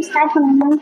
Start பண்ணணும்.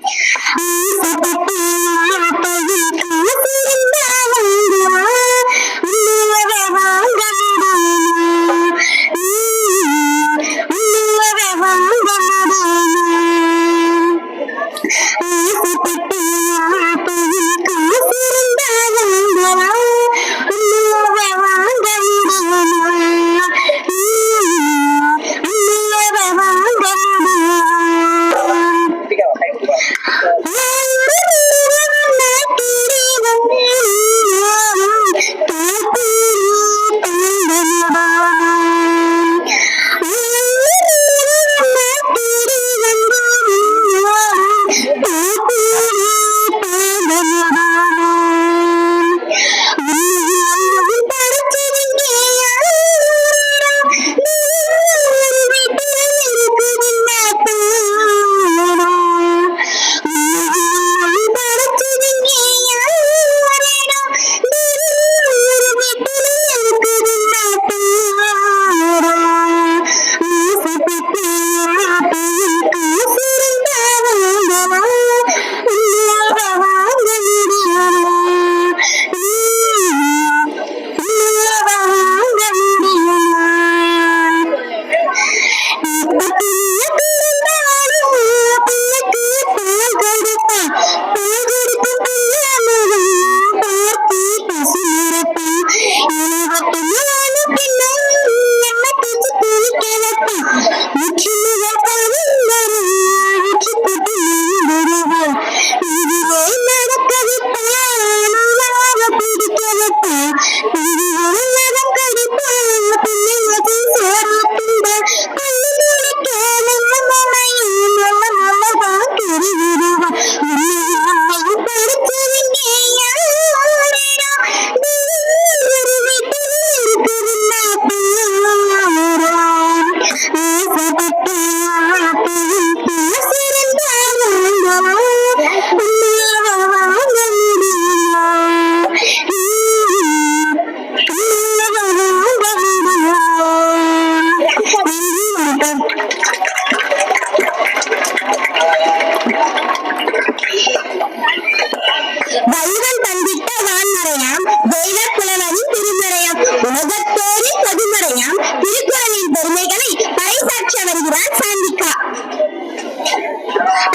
வைரம் தந்திட்ட வான்மறையாம் வேத புலவரி திருமறையாம் உலகத்தோடு பொதுமறையாம் திருக்குறளின் பெருமைகளை பறைசாற்ற வருகிறார் சாந்திகா.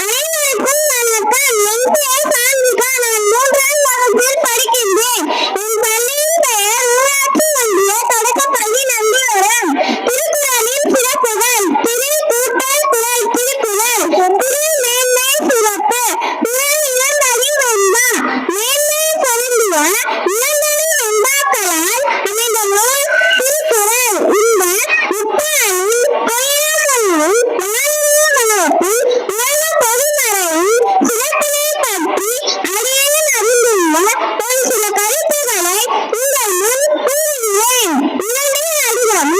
அனைவருக்கும் வணக்கம். என் பெயர் சாந்திகா. நான் 3ஆம் வகுப்பில் படிக்கின்றேன். என் பள்ளியின் பெயர் ஊராட்சி ஒன்றிய தொடக்கப்பள்ளி நம்பிவரம். திருக்குறளின் சிறப்புகள்: திரு கூட்டல் குறள் திருக்குறள். திரு மேன்மை சிறப்பு. குறள் இளந்தறி வெண்பா. மேன்மை பொருந்திய இளந்தறி வெண்பாக்களால் அமைந்த நூல் திருக்குறள். இந்த முப்பாலும் பொய்யாமலும் வானிய வளர்ப்பில் உலக பொதுமறையின் சிறப்பினை பற்றி அடியேன் அறிந்துள்ள ஒரு சில கருத்துக்களை உங்கள் முன் கூறுகிறேன். 2 அடிகளும்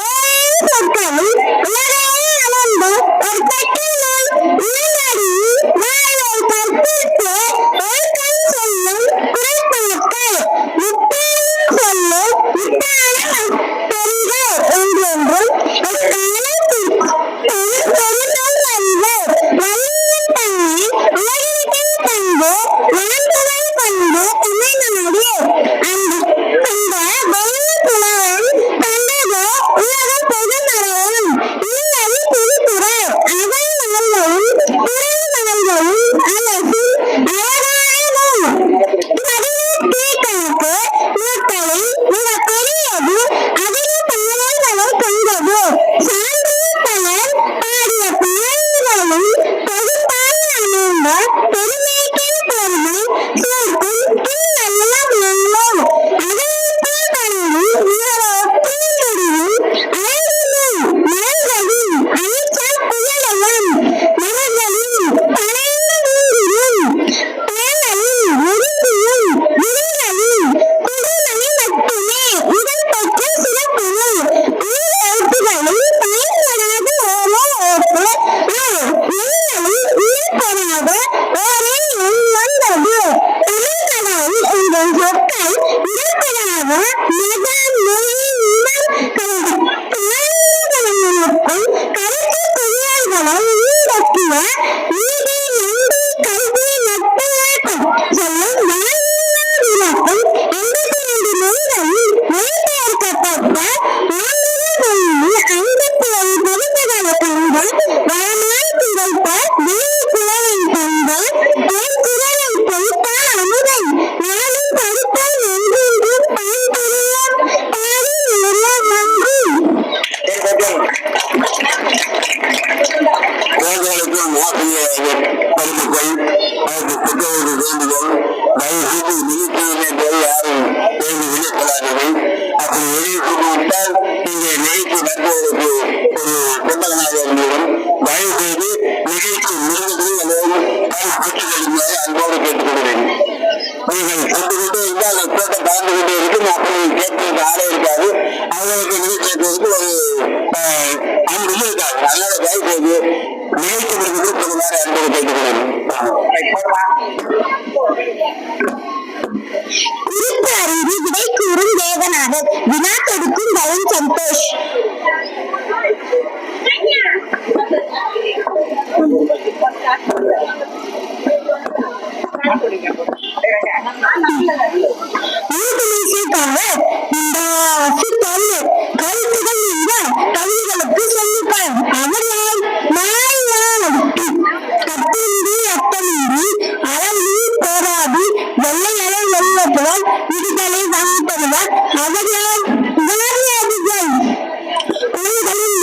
7 சொற்களும் உலகையே அளந்த ஒரு கட்டு நூல். இளந்தறியில் வாழ்வை கற்பித்து ஒழுக்கம் சொல்லும் குறட்பொருட்கள். முப்பாலும் சொல்லும் முத்தான பெறுக என்றென்றும் எக்காலத்திற்கும் பெருநல் அறிவர். வள்ளியின் தன்மை உலகிற்கின் பண்பு வான்புகழ் பண்பு தமிழ்நாடு. அந்த வெள்ளி புலவன் கண்டது உலக பொதுமறையும் இல்லது திருக்குறள். அகல் மலர்களும் புறல் மலர்களும் அழகில் அழகான நூல். 18 கணக்கு நூல்களில் மிகப் பெரியது. அதிக பாடல்களை கொண்டது. சான்றிதழ் பலர் பாடிய பாடல்களும் தொகுப்பாக அமைந்த பெருமைக்கின் பெருமை சேர்க்கும் பின்னெல்லாம் எண்ணும். அகலத்தில் கனவும் உயரத்தில் முடிவும் அழகிலும் மலர்களின் அழிச்சல் புயலையும் மலர்களின் பனைந்த வீடியும் பழங்களின் உறுதியும் விழிகளின் குடுமணி மட்டுமே இதழ் பெற்ற சிறப்புகள். 5 எழுத்துகளில் பயன்படாத ஓரே எழுத்து எண்களில் உயிர்பெறாத ஓரே எண் வந்தது. தமிழ்கடவுள் என்ற சொற்கள் இடம்பெறாத மதம் மொழி இனம் கண்ட காரணங்களுக்கும் கருத்து உள்ளடக்கிய நீதி, நன்றி, கல்வி, நட்பு, வழக்கம் சொல்லும் விளக்கம் 82 நூல்களில் மொழிபெயர்க்கப்பட்ட 57 பதிப்புகளை கண்டு வளமாய் திகழ்த்த வேறு குலவின் கண்டால் என் குரலை பொய்த்தால் அமுதை நானும் படித்தால் என்றென்றும் பயன்பெறுவோம் பாடி நல்ல நன்றி. குழந்தைகளுக்கும் ஆசிரியர்கள் படிப்புகள் அதற்கு பெற்றோர்கள் வேண்டுகோள் தயவுசெய்து நிகழ்ச்சியினை போய் யாரும் எழுதி வெளியிடப்படாதீர்கள். அப்படி வெளியே கொண்டுவிட்டால் இங்கே நிகழ்ச்சி நடத்துவதற்கு ஒரு கொண்டகனாக இருந்துவிடும். தயவுசெய்து நிகழ்ச்சி முடிந்தது அல்லது பெற்றுக் கொள்ளுமாறு அன்போடு கேட்டுக்கொள்கிறேன். நீங்கள் சென்று கொண்டே இருந்தால் அந்த கூட்டம் கலந்து கொண்டே இருக்கும். அப்படி கேட்பதற்கு ஆளே இருக்காது. அவர்களுக்கு நிகழ்ச்சி கேட்பதற்கு ஒரு அன்பு இருக்காது. அதனால தயவுசெய்து நிகழ்ச்சி முடிந்தது சொல்லுமாறு அன்போடு கேட்டுக்கொள்கிறேன். குறிப்பு அறிந்து விடை கூறும் தேவநாதர், வினா தொடுக்கும் பவன் சந்தோஷ். கருத்துகள் இந்த கவிதைகளுக்கு சொல்லிப்பார். அவர்களால் கத்தின்றி அத்தமின்றி அளவு போராடி வெள்ளை அலை வெள்ள போல் விடுதலை வாங்கப்படுவார். அவர்களால் வாரியாதிகள் பொருள்களின்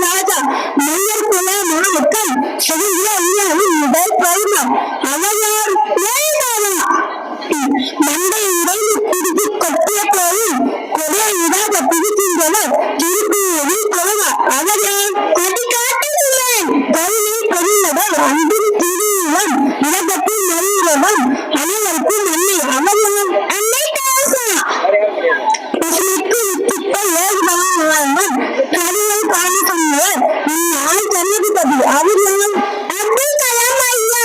ராஜா மன்னர் குல மாவட்டம் சுதந்திர இந்தியாவின் முதல் பிரதமர். அவர்களால் மண்டை உடைந்து குடித்து கொட்டிய போது கொடிய இடாத பிடிக்கின்றனர் திருப்பூரில் கொள்வார். அவர்களால் கொடி காட்டவில்லை கல்வி கொடிந்தவர் அன்பின் திருவிழம் இடப்பட்டில் மறிந்தவன் அனைவருக்கும் அன்னை. அவர்களால் அன்னை தேசா பசுமைக்கு வித்திட்ட ஏழுமவன் கருவை காண சொன்னவர் இந்நாள் ஜனாதிபதி. அவர்களால் அப்துல் கலாம் ஐயா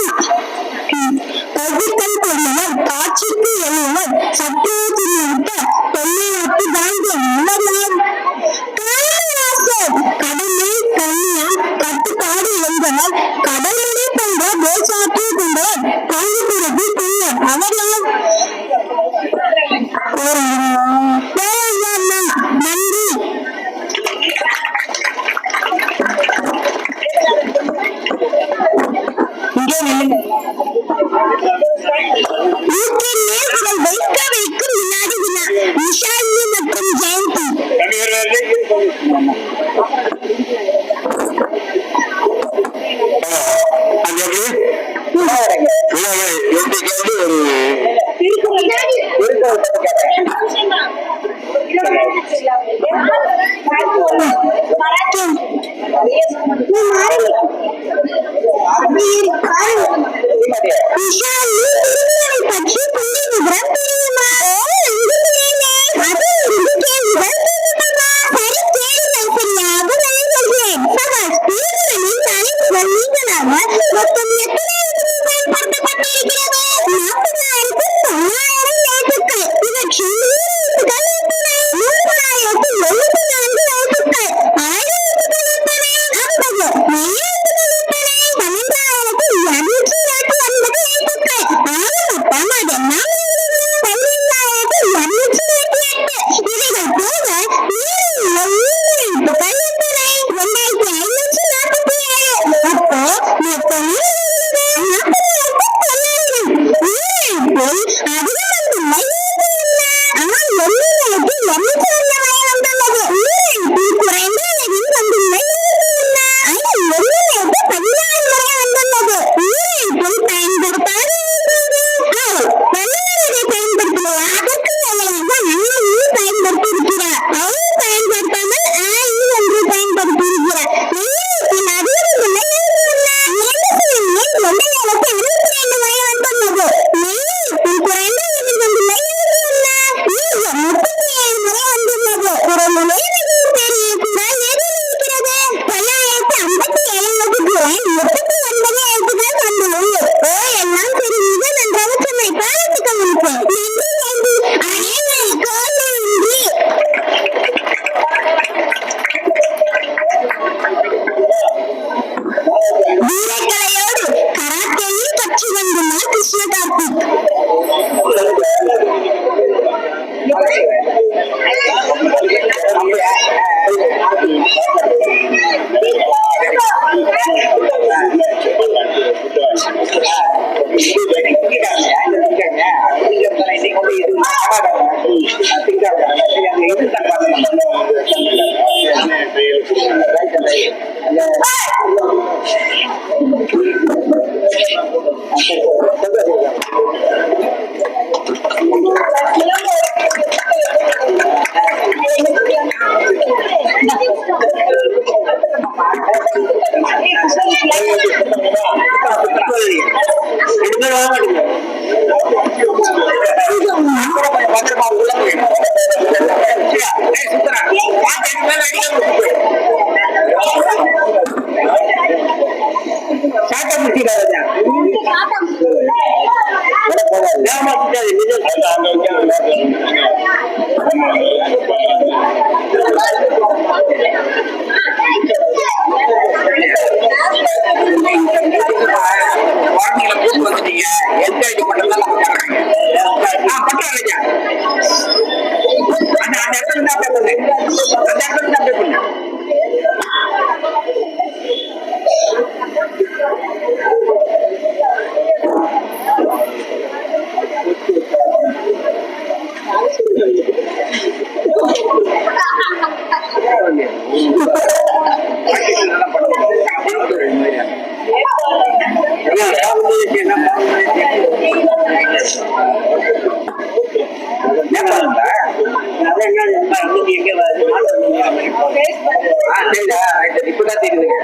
பகுத்தல் கொண்டவர் காட்சிக்கு எழுவர் சத்தியத்தில் விட்ட தொல்லையாட்டு காந்தியம். அவர்களால் காமராசர் கடமை கண்ணியம் கட்டுப்பாடு என்பவர் கடல்மனை போன்ற பேச்சாற்று கொண்டவர் காஞ்சிபுரத்து பின்னர். அவர்களால் நன்றி. வைக்க வைக்கும் வினாடி வினா விஷாலினி மற்றும் ஜெயந்தி. பற்றி புள்ளி விவரம் தெரியுமா? மொத்தம் எத்தனை பயன்படுத்தப்பட்டிருக்கிறது? 40,900 எழுத்துக்கள். இவற்றில் 3,774 எழுத்துக்கள். 1000 எழுத்துக்கள் எத்தனை? 50. மெய்யெழுத்துக்கள் எத்தனை? கூட்டு வந்துட்டீங்க எல்கேஜி மட்டும்தான் பண்றேன் அந்த இடத்துல தான் பேசுறேன் அந்த இடத்துல தான் பேசுறேன் இப்பதான் தெரியுதுங்க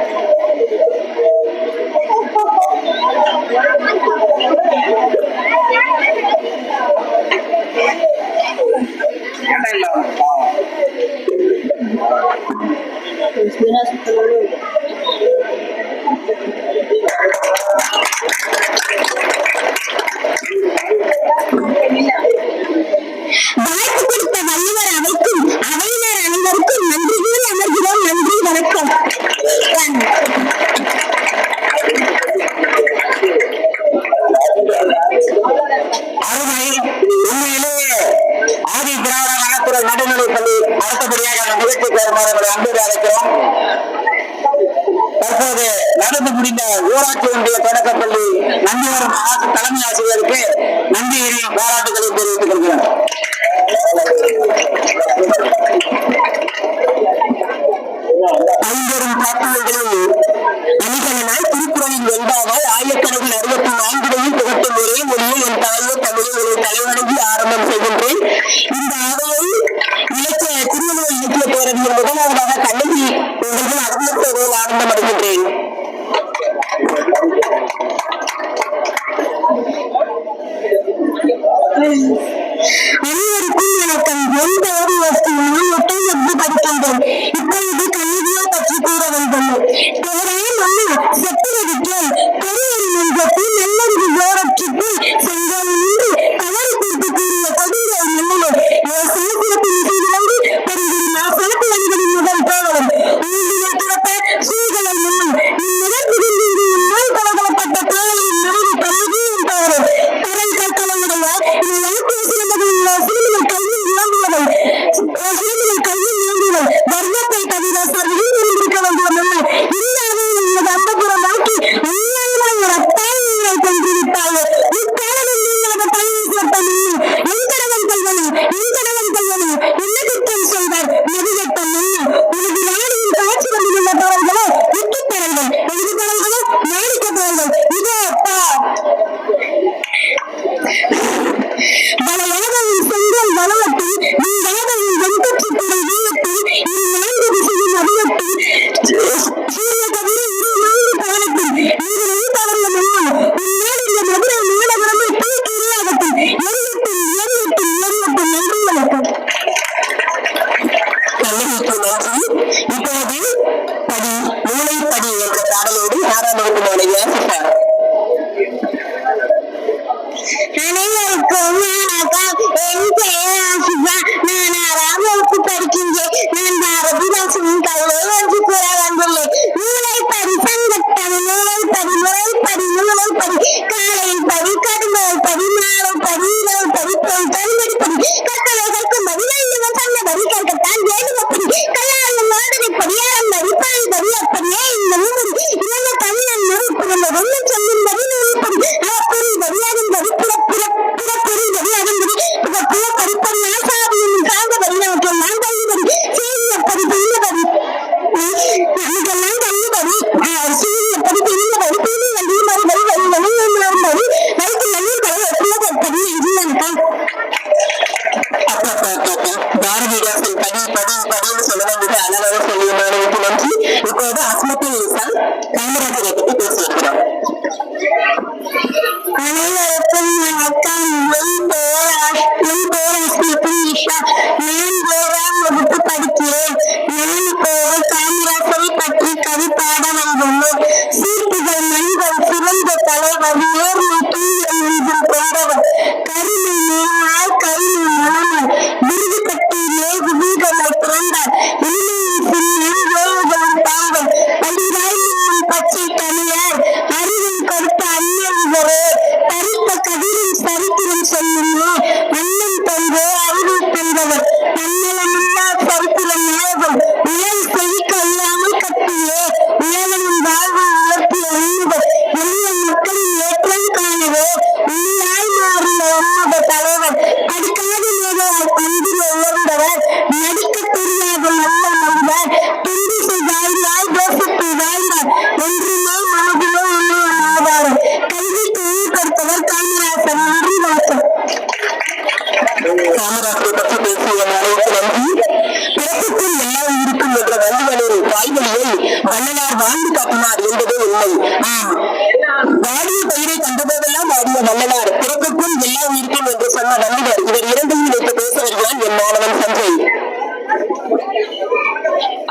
ஏன்டா இல்ல வாழ்த்து கொடுத்த வள்ளுவர் அவைக்கும் அவையினர் அனைவருக்கும் நன்றி கூறி அமர்கிறோம். நன்றி, வணக்கம். அருமை. உண்மையிலேயே ஆதி திராவிட நலத்துறை நடுநிலைப் பள்ளி அடுத்தபடியாக நிகழ்ச்சிக்கு வருமாறு அன்போடு அழைக்கிறோம். தற்போது நடந்து முடிந்த ஊராட்சி ஒன்றிய தொடக்கப்பள்ளி நம்பிவரும் தலைமை ஆசிரியருக்கு நன்றியையும் பாராட்டுகளையும் தெரிவித்துக் கொள்கிறோம். ஐம்பெரும் காப்பியங்களில் அணிகளால் திருக்குறளின் வென்றாமல் ஆயிரக்கணக்கில் 64 புகட்டும் ஒரே மொழியை என் தாயை தமிழை ஒரு தலைவணங்கி ஆரம்பம் செய்கின்றேன். இந்த ஆவலை இலக்கிய திருவள்ளுவர் இலக்கிய பேரவையில் முதலாவதாக கண்ணகி உங்கள் அறிமுகத்தோடு ஆரம்பம் அடைகின்றேன். அனைவருக்கும் வணக்கம். என் பெயர் நான் 8வது படிக்கின்றேன். இப்பொழுது கல்வியை பற்றி கூற வேண்டும். செத்துவதற்கேன் பெரியொரு நெஞ்சத்தில் நல்லறிவு ஜோரற்றிட்டு செங்கோல் நின்று தவறு குறித்து கூறிய கொடுங்கை மன்னனே சாஸ்திரத்தின் செய்திலிருந்து பெருகிற நாசாட்டு வணிகளின் முதல் தேவலம் உயிரினை துறப்ப சூழ்களை முன்னும் இந்நிகழ்ச்சி முன்னால் கலகலப்பட்ட தேவையின் நிறைவு கல்வி என்பவரே பரல் கற்களுடைய கல்வி இயங்குவதை வர்ணத்தை தவிர சர்வீஸ் இருந்திருக்க வேண்டும். இந்த அம்பபுரம் நோக்கி உண்மையான ஒரு அத்தாயை கொண்டிருத்தாயே இக்காலத்தில் நீங்களது பள்ளி சட்டம் எந்தடவன் கல்வனு என்ன குற்றம் செய்வார் நெறிகட்டம் என்ன உனது நாடியின் காட்சி கொண்டிருந்த தவறுகளோ முக்கிப்பெறல்கள் எழுது தவறுகளோ நாடிக்க தவறுகள் இதோ வளையாதையின் செங்கல் வளவத்தில் நீங்காதையின் வெண்கட்சித்துறை வீரத்தில் இரு 4 திசையின் அறிவத்தில் சூரிய கதிர இரு 4 காலத்தில் நீரை தவறிய மன்னன் உன்னால் இந்த மதுரை நீலகரமே தூக்கி இல்லாகத்தில் எரியட்டும் நன்றி, வணக்கம். கல்லூரிக்கு நன்றி. இப்போது படி மூளைப்படி என்ற பாடலோடு 6ஆம் வகுப்பு மாணவியார் சித்தார். அனைவருக்கும் வணக்கம். என் பெயர் ஆசிபா. நான் 6ஆம் வகுப்பு படிக்கின்றேன். நான் பாரதிதாசனின் கவிதை ஒன்று கூற வந்துள்ளேன். மூளைப்படி சங்கத்தமிழ் முறைப்படி காலையில் படி கடுமையில் படி மாலை படி இரவு படி தனிமடி படி கட்டளை கற்கும்படி வேண்டுவன் சொன்னபடி கற்கத்தான் வேண்டுமப்படி கல்லாலும் மாதனைப்படி அறம்படி பாய்படி அப்படியே இந்த நூறு இறந்த தமிழன் நூறு பிறந்த ஒன்று சொல்லும்படி நூறுபடி புரிபடி அதன்படி புறப்புரிபடி அதன்படி புற படிப்படி ஆசாதியின் காந்தபடி நமக்கெல்லாம் தள்ளுபடி சீரியப்படி பின்னபடி நமக்கெல்லாம் தள்ளுபடி சீரியப்படி பின்னபடி பின்னபடி மறுபடி வழிபடி மறுபடி வயிற்று நல்லூர் கலை எப்படி நன்றி, பாரதிதாசன் படின்னு சொல்லலாம் மிக அழகாக சொல்லிய மாணவிக்கு நன்றி. இப்போது அஸ்மத்தில் நிசால் காமராஜரை பற்றி பேசியிருக்கிறோம். அனைவருக்கும் வணக்கம். என் பெயர் அஸ்மித்தின் நிஷா. நான் 7ஆம் வகுப்பு படிக்கிறேன். நான் இப்போது காமராஜரை பற்றி கவி பாட வந்துள்ளேன். சீர்ப்புகள் மனிதன் சிறந்த தலைவர் நேர்மை தூய நெஞ்சில் கொண்டவர் கருணை நேரால் கருணை உண்மையை வள்ளலார் வாழ்ந்து காட்டினார் என்பதே உண்மை. வாடிய பயிரை கண்டபோதெல்லாம் வாடிய வள்ளலார், பிறப்புக்கும் எல்லா உயிருக்கும் என்று சொன்ன வள்ளுவர், இவர் இரண்டையும் வைத்து பேச வருகிறான் என் மாணவன் சஞ்சய்.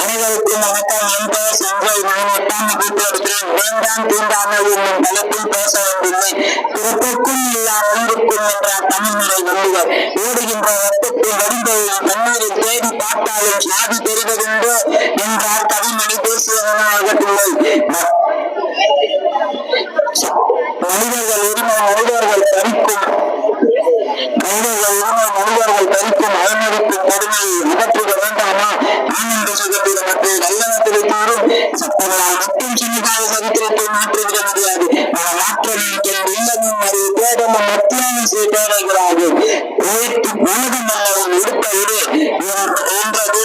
அனைவருக்கும் வணக்கம். என் பெயர் சஞ்சய். நான் 8ஆம் வகுப்பு படிக்கிறேன். வேண்டாம் தீண்டாமை என்னும் தலைப்பில் பேச வந்துள்ளேன். பிறப்புக்கும் எல்லா உயிருக்கும் என்றார் தமிழ்நிலை வள்ளுவர். ஓடுகின்ற ரத்தத்தில் வடிந்ததை தண்ணீரில் தேடி பார்த்தாலும் சாதி பெறுவதுண்டோ என்றார் கவிமணி தேசியவனாகட்டுள்ளது. மனிதர்கள் உரிமை மனிதர்கள் தரிக்கும் அவமதிக்கும் கொடுமையை அகற்றுக வேண்டாமா? ஆனந்த சுகத்தில மற்றும் நல்லவத்திலே தோறும் சக்திகளால் மட்டும் சின்னதாக சரித்திரத்தை மாற்றிவிட முடியாது. மாற்ற நினைக்கிற இல்லமும் அதை தேடமும் மத்தியானம் செய்ய தேவைகளாக உலகம் அல்லவும் இருக்க விடு என்றது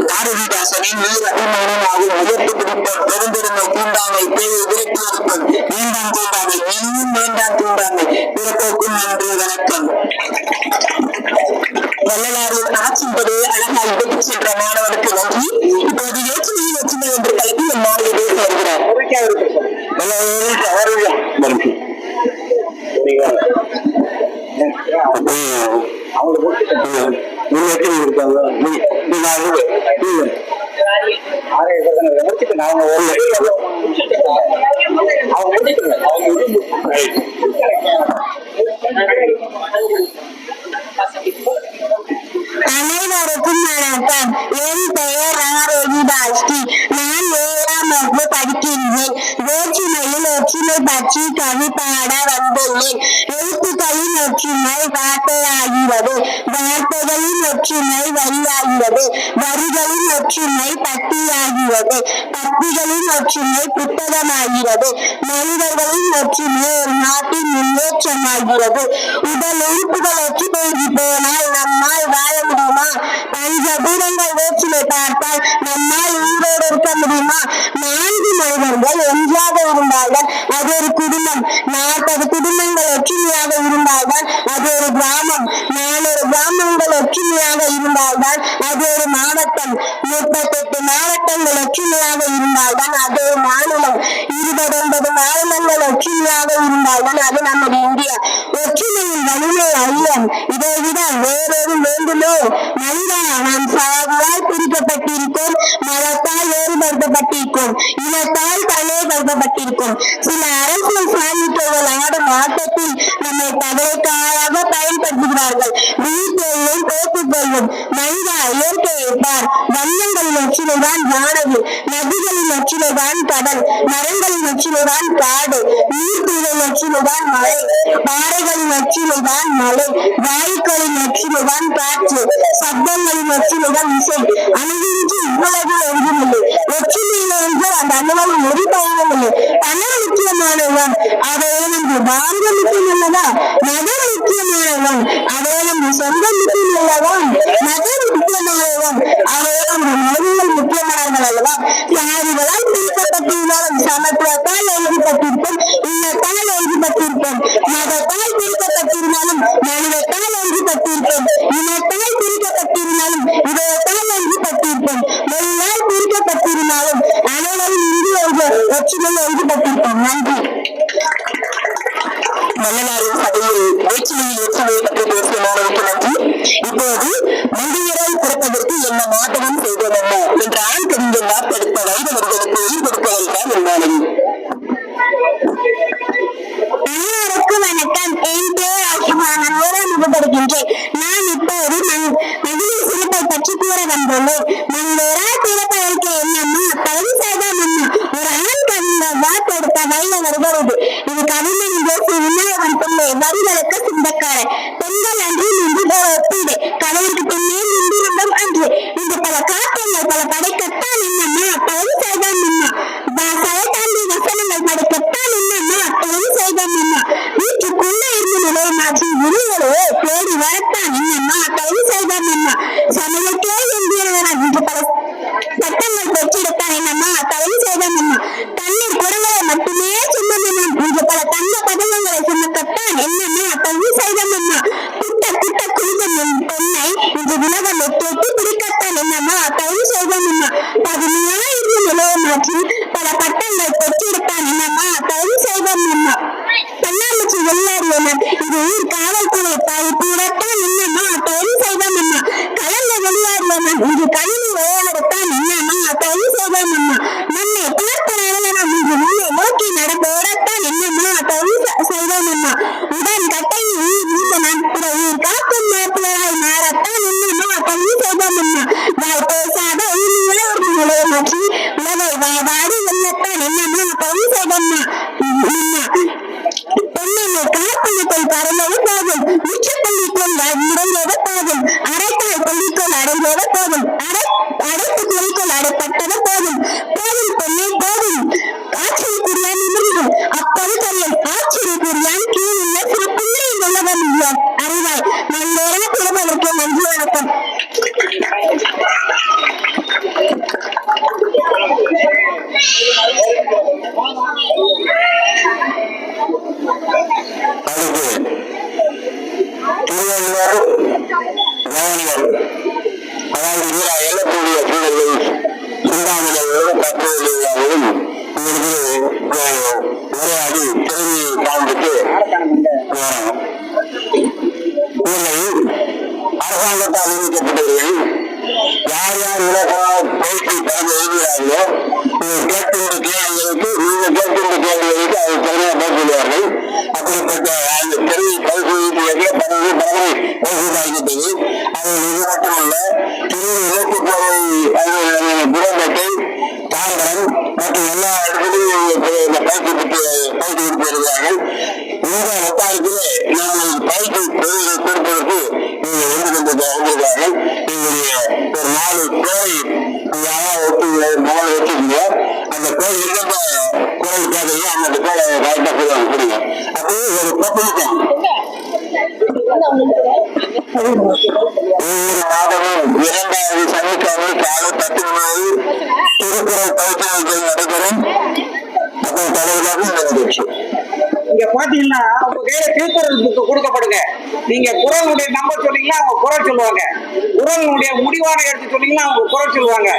பாரதிதாசனின் நீர் அபிமானம் ஆகும். உயர்த்து பிடிப்போம் பெருந்தெருமை தூண்டாமை பேரை விரட்டி இருப்போம். வேண்டாம் தூண்டாமை, இனியும் வேண்டாம் தூண்டாமை. பிறப்போக்கும் நன்றி, வணக்கம். வள்ளலாரின் ஆட்சிப்படி அழகாய் விட்டு சென்ற மாணவனுக்கு நன்றி. இப்போது வேற்றுமை வேற்றுமை என்ற தலைப்பில் என் மாணவி பேச வருகிறார். அனைவருக்கும் வணக்கம். என் பெயர் ஆரோகி பாஸ்கி. நான் 7ஆம் வகுப்பு படிக்கின்றேன். வேற்றுமையில் ஒற்றுமை பற்றி கவி பாட வந்துள்ளேன். எழுத்துக்களின் ஒற்றுமை வார்த்தையாகிறது, வார்த்தைகளின் ஒற்றுமை வரியாகிறது, வரிகளின் ஒற்றுமை பத்தியாகிறது, பத்திகளின் ஒற்றுமை புத்தகமாகிறது, மனிதர்களின் ஒற்றுமை ஒரு நாட்டின் முன்னேற்றமாகிறது. உடல் உறுப்புகள் ஒற்று போகி போனால் நம்மால் வாழ முடியுமா? பஞ்சபூதங்கள் வேற்றுமை பார்த்தால் நம்மால் உயிரோடு இருக்க முடியுமா? 4 மனிதர்கள் ஒன்றாக இருந்தால்தான் அது ஒரு குடும்பம். 40 குடும்பங்கள் ஒற்றுமையாக இருந்தால்தான் அது ஒரு கிராமம். 400 கிராமங்கள் ஒற்றுமையாக இருந்தால்தான் அது ஒரு மாவட்டம். 38 மாவட்டங்கள் ஒற்றுமையாக இருந்தால்தான் அது ஒரு மாநிலம். 29 மாநிலங்கள் ஒற்றுமையாக இருந்தால்தான் அது நமது இந்தியா. ஒற்றுமையின் வலிமை ஐயம். இதை விட வேறொரு வேண்டுமோ? மனிதா, நாம் சாதியால் பிரிக்கப்பட்டிருக்கோம், மதத்தால் வேறுபடுத்தப்பட்டிருக்கோம், இனத்தால் தனிமைப்படுத்தப்பட்டிருக்கோம். சில அரசியல் சாமித்தோர்கள் ஆடும் ஆட்டத்தில் நம்மை தவறுக்காக பயன்படுத்துகிறார்கள். வீட்டையும் பேசிக் கொள்வோம். மனிதா, இயற்கையை பார். வண்ணங்களின் ஒற்றுமைதான் வானவில், நதிகளின் ஒற்றுமைதான் கடல், மரங்களின் ஒற்றுமைதான் காடு, நீர்த்தீரின் ஒற்றுமைதான் மழை, பாறைகளின் ஒற்றுமைதான் மலை, வாயுக்களின் ஒற்றுமைதான் காற்று, சப்தங்களின் ஒற்றுமைதான் இசை. அணுகின்றி இவ்வளவு ஒன்றுமில்லை. ஒற்றுமையில்லை என்று அந்த அணுவல் ஒரு பயனும் இல்லை. பணம் முக்கியமானவன், அவையிலிருந்து பாரதம் முக்கியமல்லவா? மதம் முக்கியமானவன், அவையிலிருந்து சொந்தம் முக்கியமல்லவா? மதம் முக்கியமானவன், அவையிலிருந்து மொழிகள் முக்கியமானவர்கள் அல்லவா? சாதிகளால் பிரிக்கப்பட்டிருந்தாலும் சமத்துவத்தால் எழுதப்பட்டிருப்போம், இல்லத்தால் எழுதப்பட்டிருப்போம். மதத்தால் பிரிக்கப்பட்டிருந்தாலும் மனிதத்தால் எழுதப்பட்டிருப்போம், இனத்தால் பிரிக்கப்பட்டிருந்தாலும் இதயத்தால் எழுதப்பட்டிருப்போம், மொழியால் பிரிக்கப்பட்டிருந்தாலும் அனைவரும் இந்திய ஒற்றுமையில் எழுதப்பட்டிருப்போம். நன்றி. வள்ளலாரின் சபையில் வேற்றுமையில் ஒற்றுமையை பற்றி பேசிய மாணவனுக்கு நன்றி. இப்போது மந்தியரால் பிறப்பதற்கு என்ன மாற்றமும் செய்தோம் என்ன என்ற ஆண் கவிஞர் வார்த்தெடுத்த வைரவர்களுக்கு உயிர் கொடுப்பதற்காக என் மாணவி. அனைவருக்கும் வணக்கம். என் பெயர் ஆஷிமா. நான் 1ஆம் வகுப்பு படிக்கின்றேன். நான் இப்போது மகளிர் சிறப்பை பற்றி கூற வந்துள்ளேன். மங்களரால் பிறப்பதற்கு என்னம்மா? பகுதி செய்தான் அம்மா. ஒரு ஆண் கவிஞர் வார்த்தெடுத்த வைரவர்கள் இது. இது கவிஞன் பேசி விநாயகன் பிள்ளை. வரிகளுக்கு சொந்தக்காரர். பெண்கள் அன்று நின்று ஒப்பீடு, கணவருக்கு பின்னே நின்று நம்பம் அன்று. இன்று பல காப்பியங்கள் பல படைக்கத்தான் என்னம்மா? பகுதி செய்தான் அம்மா. சயத்தாண்டி வசனங்கள் படைக்கத்தான் என்னம்மா? பகுதி செய்தான் அம்மா. வீட்டுக்குள்ளே இருந்து நிலையை மாற்றி விழிகளே தேடி வரத்தான் என்னம்மா? பகுதி செய்தான் அம்மா. சமயத்தே எந்திரவன இன்று பல சட்டங்கள் பெற்றெடுத்தான் என்னம்மா? பகுதி செய்தான் அம்மா. தண்ணீர் குடங்களை மட்டுமே சொந்தம் என்னும் இன்று பல தங்க பதங்களை சுமக்கத்தான் என்னம்மா? பகுதி செய்தான் அம்மா. குட்ட குட்ட குளிதம் பெண்ணை வரலாற்றில் பல பட்டங்கள் பெற்றெடுத்தான் என்னம்மா தயவு செய்வோம் அம்மா. கண்ணாமூச்சி வெளியாடியனர் இது ஊர் காவல்துறை கூடத்தான் என்னம்மா தயவு செய்வோம் அம்மா. கலந்த வெளியாடியனர் இது கணினி விளையாடத்தான் என்னம்மா தயவு செய்வோம் அம்மா. நம்மை பார்ப்பனால நாம் இது உள்ளே நோக்கி நடப்போடத்தான் என்னம்மா தயவு செய்வோம் அம்மா. உடன் கட்டையில் வீழ்ந்த நான் பிற ஊர் காக்கும் மாப்பிள்ளையாய் மாறத்தான் என்னம்மா தயவு செய்வோம் அம்மா. வாய் பேசாத உயிர் மாற்றி உலகை வாடி வெள்ளத்தான் என்னம்மா தயவு செய்வோம் அம்மா. பெண்ணை காப்பள்ளிக்குள் பறந்தது போதும், உச்சப்பள்ளிக்குள் இறந்தது போதும், அரைத்தாய் பள்ளிக்குள் அடைந்தது போதும், அடைப்பு குறிக்குள் அடைப்பட்டது போதும். போதும் பெண்ணை போதும் ஆச்சரியக்குரியான் நிமிர்ந்தும் அப்பொழுத்தரில் ஆச்சரியக்குரியான் கீழுள்ள சிறு பிள்ளை உள்ளவன் இல்லையான் அறிவாய். நல்லேராக பிறப்பதற்கு நன்றி வணக்கம். அதாவது எல்லக்கூடிய சூழலை சிந்தாமணியோடு தற்போதையாகவும் உரையாடி திறமையை காண்பித்து அரசாங்கத்தால் அறிவிக்கப்பட்டவர்கள் யார் யார் இலக்காக பேசி தரந்து எழுதுகிறார்களோ கேட்கின்ற கேள்விகளுக்கு நீங்கள் கேட்கின்ற கேள்விகளுக்கு அதை திறமையாக பேசுகிறார்கள். அப்படிப்பட்ட அந்த திறமையை பரிசோதிப்பதற்கு பலரை பரிசோதித்தது. அதில் இது மட்டுமல்ல, திரு இலக்கு போரை புறம்பட்டை தாம்பரம் மற்றும் எல்லா இடத்திலும் பயிற்சி கொடுத்து வருகிறார்கள். இந்த வட்டாரத்திலே நாங்கள் பயிற்சி கொடுப்பதற்கு நீங்கள் வந்திருக்கிறார்கள். எங்களுடைய ஒரு 4 கோரை மகள் வச்சிருந்தீங்க. அந்த கோயில் எந்த கோயில் கேட்குறீங்க அந்த கோலை கரெக்டாக சொல்லுவாங்க புரியுங்க. அப்படி ஒரு பப்ளிக்கம் ஒவ்வொரு மாதமும் 2வது சனிக்கிழமை காலை 10 மணி திருக்குறள் பயிற்சி நடைபெறும். அப்போ தலைவராக நிகழ்ச்சி இங்க பாத்தீங்கன்னா உங்க கையில திருக்குறள் புக்கு கொடுக்கப்படுங்க. நீங்க குறளுடைய நம்பர் சொன்னீங்கன்னா அவங்க குறள் சொல்லுவாங்க. குறளுடைய முடிவான எடுத்து சொன்னீங்கன்னா அவங்க குறள் சொல்லுவாங்க.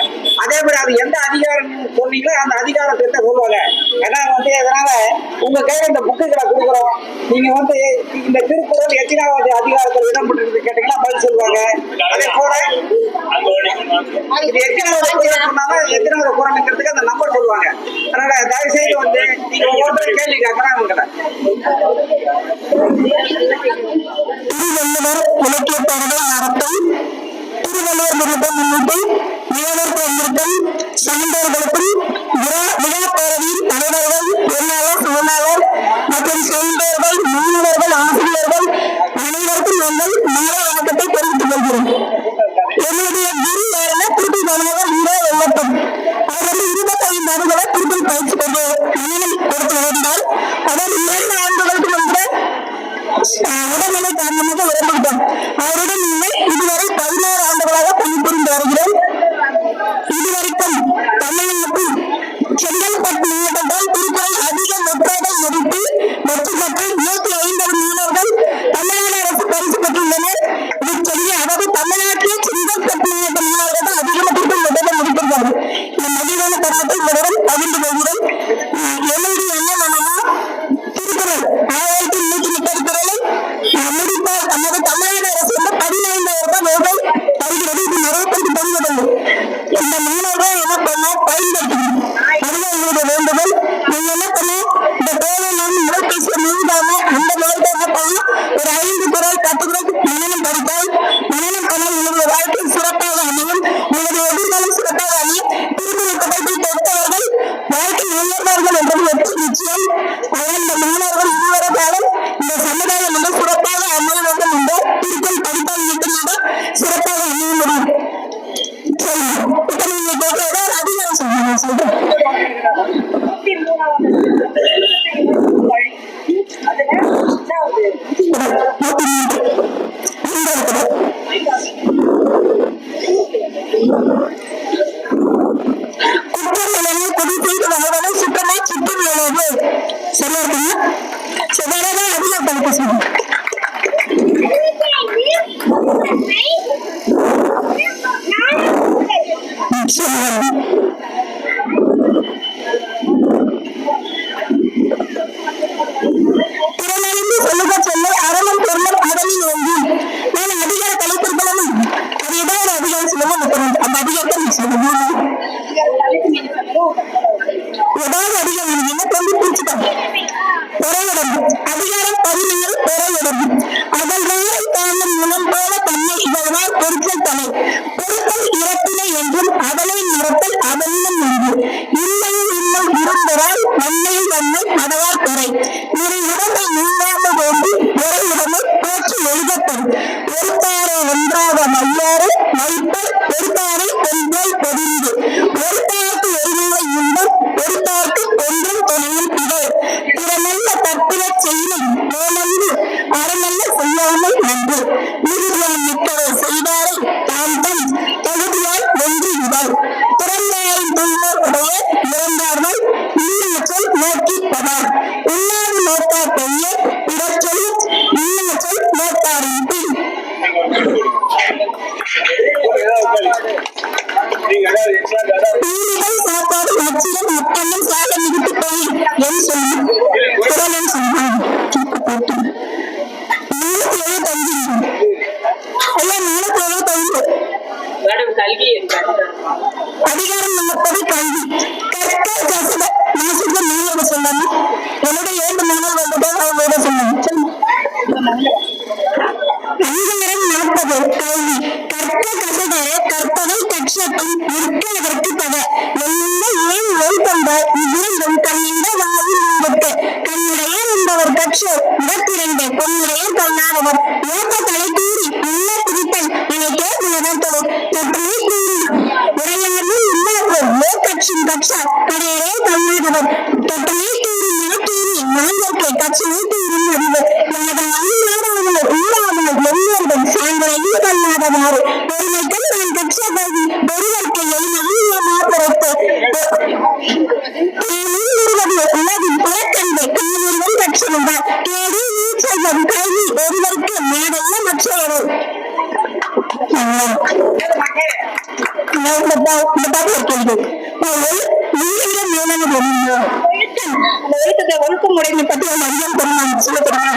அதே மாதிரி அது எந்த அதிகாரம் சொன்னீங்களோ அந்த அதிகாரத்தை சொல்லுவாங்க. ஏன்னா இதனால உங்க கையில இந்த புக்குகளை கொடுக்குறோம். நீங்க இந்த திருக்குறள் எத்தனாவது அதிகாரத்தில் இடம்பெற்று கேட்டீங்கன்னா பதில் சொல்லுவாங்க. அதே போல இது எத்தனாவது குறள் சொன்னாலும் எத்தனாவது குறளுங்கிறதுக்கு அந்த நம்பர் சொல்லுவாங்க. அதனால தயவு செய்து நீங்க ஒவ்வொருத்தரும் கேள்வி கேட்கலாம். திருவள்ளுவர் இலக்கிய பாடலை நடத்தும் திருவள்ளுவர் விருப்பம் முன்னிட்டு நியமனத்தை நிறுத்தம் சான்றோர்களுக்கும் விழா பேரவையின் தலைவர்கள், பொருளாளர், செயலாளர் மற்றும் செல்வர்கள், மாணவர்கள், ஆசிரியர்கள் அனைவருக்கும் நாங்கள் மாலை வணக்கத்தை தெரிவித்துக் கொள்கிறோம். என்னுடைய குரு யாருன்னா திருப்பி மாணவர் வெள்ளப்பன். அவர் 25 ஆண்டுகளை திருப்பி பயிற்சி கொண்டு நியமனம் கொடுத்து வருகிறார். அவர் 2 ஆண்டுகளுக்கு முன்பு உடல்நிலை காரணமாக இறந்துவிட்டார். அவருடன் இதுவரை 16 ஆண்டுகளாக பணிபுரிந்து வருகிறோம். இதுவரைக்கும் தமிழ்நாட்டில் செங்கல்பட்டு மாவட்டத்தால் திருக்குறள் அதிக முற்றாடை முடித்து வெற்றி பெற்று 150 மாணவர்கள் தமிழ்நாடு அரசு பரிசு பெற்றுள்ளனர். அதாவது தமிழ்நாட்டிலே செங்கல்பட்டு மாவட்ட மாணவர்கள் தான் அதிகமாக முதலில் முடித்திருக்கிறார்கள். இந்த மதிவான தருணத்தை முதலில் பகிர்ந்து கொள்கிறோம். என்னுடைய எண்ணம் என்னன்னா, திருக்குறள் 1130 குறளை முடிப்பால் நமது தமிழ்நாடு அரசு 15,000 ரூபாய் தருகிறது. இது நிறைவேற்றி தருவதில்லை. இந்த மாணவர்கள் என்ன பண்ண பயன்படுத்தணும். அதுதான் எங்களுடைய வேண்டுதல். நீங்க என்ன பண்ணணும், இந்த கோவை நான் உடற்பயிற்சியை மீதாம அந்த நேரத்தை என்ன பண்ணணும், ஒரு 5 குறள் 10 குறள் மனநம் படித்தால் மனநம் பண்ணால் உங்களுடைய வாழ்க்கை சிறப்பாக அமையும். உங்களுடைய எதிர்காலம் சிறப்பாக அமையும். திருக்குறள் தொட்டவர்கள் வாழ்க்கை உயர்வார்கள் என்பது வெற்றி நிச்சயம். அதனால் இந்த மாணவர்கள் இதுவரை காலம் இந்த சமுதாயம் சிறப்பாக அமைய வேண்டும் என்று திருக்குறள் படித்தால் மட்டுமாக சிறப்பாக அமைய முடியும். அதிகாரம் சொல்றேன். சுற்றமே சுற்றும் விளைவு சரியா இருக்குங்க. சரியாதான் அதிகம் படிக்க சொல்லுங்க. அந்த அதிகாரத்தை நீ சொல்லுங்க. ஏதாவது அதிகாரம் என்ன கொண்டு பிடிச்சுட்டாங்க. பொறையுடம்பு அதிகாரம் 17 பொறையுடம்பு அதன் தானும் முனம் போல தன்னை இவள்வார் பொருட்கள் தலை பொருட்கள் இறப்பினை என்றும் அதனை நிறத்தல் அதனினும் என்று இல்லையும் இன்னும் இருந்தரால் வன்மையில் வன்மை அதவார் பொறை இரு உடம்பை நீங்காமல் வேண்டி ஒரே உடம்பை போற்றி எழுதப்படும் ஒருத்தாரை ஒன்றாக மையாறு வைப்பர் ஒருத்தாரை ஒன்றாய் பொதிந்து ஒருத்தாருக்கு ஒருநிலை இன்பம் ஒருத்தாருக்கு ஒன்றும் துணையில் பிறர் பிறநல்ல தற்பிற செய்யும் நோனந்து அறநல்ல செய்யாமை நன்று மிகுதியான் மிக்கவர் செய்தாரை தாம் தம் தகுதியால் வென்று விடார் திறந்தாரின் துள்ளோர் உடைய இறந்தார்கள் இன்னச்சொல் நோக்கி பதார் உண்ணாது நோக்கார் பெயர் பிறர் சொல்லும் இன்னச்சொல் நோக்காரின் பின் பீலிகள் சாப்பாடு நச்சிடம் முத்தமும் சால மிகுத்து போய் என் சொல்லும் குரலும் சொல்வான் அதிகாரம் 40 கல்வி கற்க கசட நாசுக்கு நீங்க சொல்லணும் என்னுடைய 7 நாள் வந்துட்டு அவங்களோட சொல்லணும் அதிகாரம் 40 கல்வி கற்க கசடர கற்பதை கட்சத்தும் நிற்க பத என்ன ஏன் ஓய் கொண்டார் இவ்விரண்டும் கண்ணிந்த வாயில் உங்களுக்கு கண்ணுடைய என்பவர் கட்சு இடத்திரண்டு பொன்னுடைய கொள்ளாதவர் ஏற்ற தலை கூறி உள்ள பிரித்தல் நினைக்க உணர்த்தவர் தொற்றுமை கூறி உரையாமல் இல்லாதவர் ஓ கட்சியின் கட்சா கடையரே கொள்ளாதவர் தொற்றுமை கூறி மனக்கூறி மாந்தர்க்கை கட்சியை கூறும் அறிவர் எனது அல்லாதவர்கள் உள்ளாதவர் எல்லோரும் சாய்வரையும் கொள்ளாதவாறு பெருமைக்கும் நான் கட்ச கல்வி பெருவர்க்கை எழுநா பிறப்பு உலகின் புறக்கண்பை காவிரிகள் கட்சிருந்தார் கேடு நீச்சல் கல்வி ஒருவருக்கு மேடல்ல மற்றையவர் ஒழுக்க முறையை பற்றி அதிகம் பெருமாள் சொல்லப்படுமா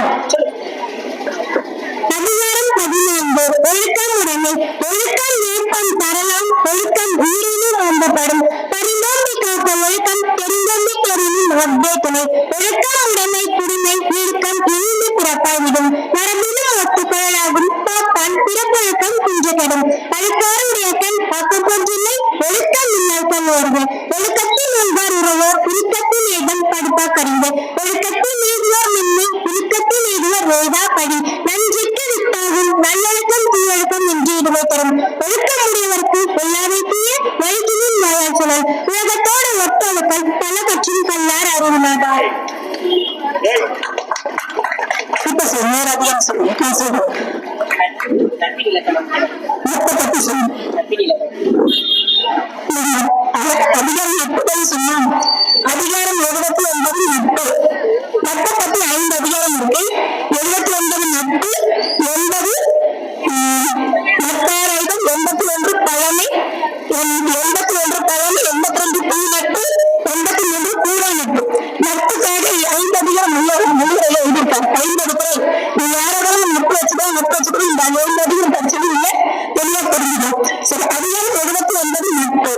அதிகாரம் 14 ஒழுக்கம் உடைமை ஒழுக்கம் ஏற்பம் தரலாம் ஒழுக்கம் உயிரினும் நம்பப்படும் பரிந்தோம்பி காக்க ஒழுக்கம் தெரிந்தோம்பி தெரியும் ஒத்தே துணை ஒழுக்கம் உடைமை குடிமை ஒழுக்கம் இழிந்து பிறப்பாய்விடும் மரபிலும் ஒத்து குழலாகும் பாப்பான் பிறப்பொழுக்கம் குஞ்சப்படும் அழுக்காருடைய கண் பக்கொன்றில்லை ஒழுக்கம் முன்னால் கொள்வார்கள் ஒழுக்கத்தில் ஒன்றார் உறவோர் உருக்கத்தில் ஏதம் படுப்பா கறிந்து ஒழுக்கத்தில் ஏதுவார் மென்மை உருக்கத்தில் ஏதுவார் வேதா படி நன்றிக்கு வித்தாகும் நல்லொழுக்கம் தீயொழுக்கம் என்று இடுவை தரும் ஒழுக்கம் உடையவருக்கு எல்லாவை தீய வழிக்கினும் வாயால் சொல்லல் உலகத்தோடு ஒத்தொழுக்கம் பல கற்றும் கல்லார் அறிவுனாதார் இப்ப சொன்னார் அதிகம் சொல்லி நான் சொல்றேன் அதிகாரம் 8 சொன்னான் அதிகாரம் 79 நட்பு நட்பை பத்தி 5 அதிகாரம் இருக்கு 79 நட்பு 80 நட்பாராய்தல் 81 பழமை 81 பழமை 82 பூ நட்பு 83 கூடை நட்பு நட்புக்காக 5 அதிகாரம் முழுவதையில எழுதியிருக்கார் 50 பேர் நீ யாரோட நட்பு வச்சுதான் இந்த 5 அதிகாரம் படிச்சது இல்லை தெளிவா தெரிஞ்சுக்கணும் சரி அதிகாரம் 79 நட்பு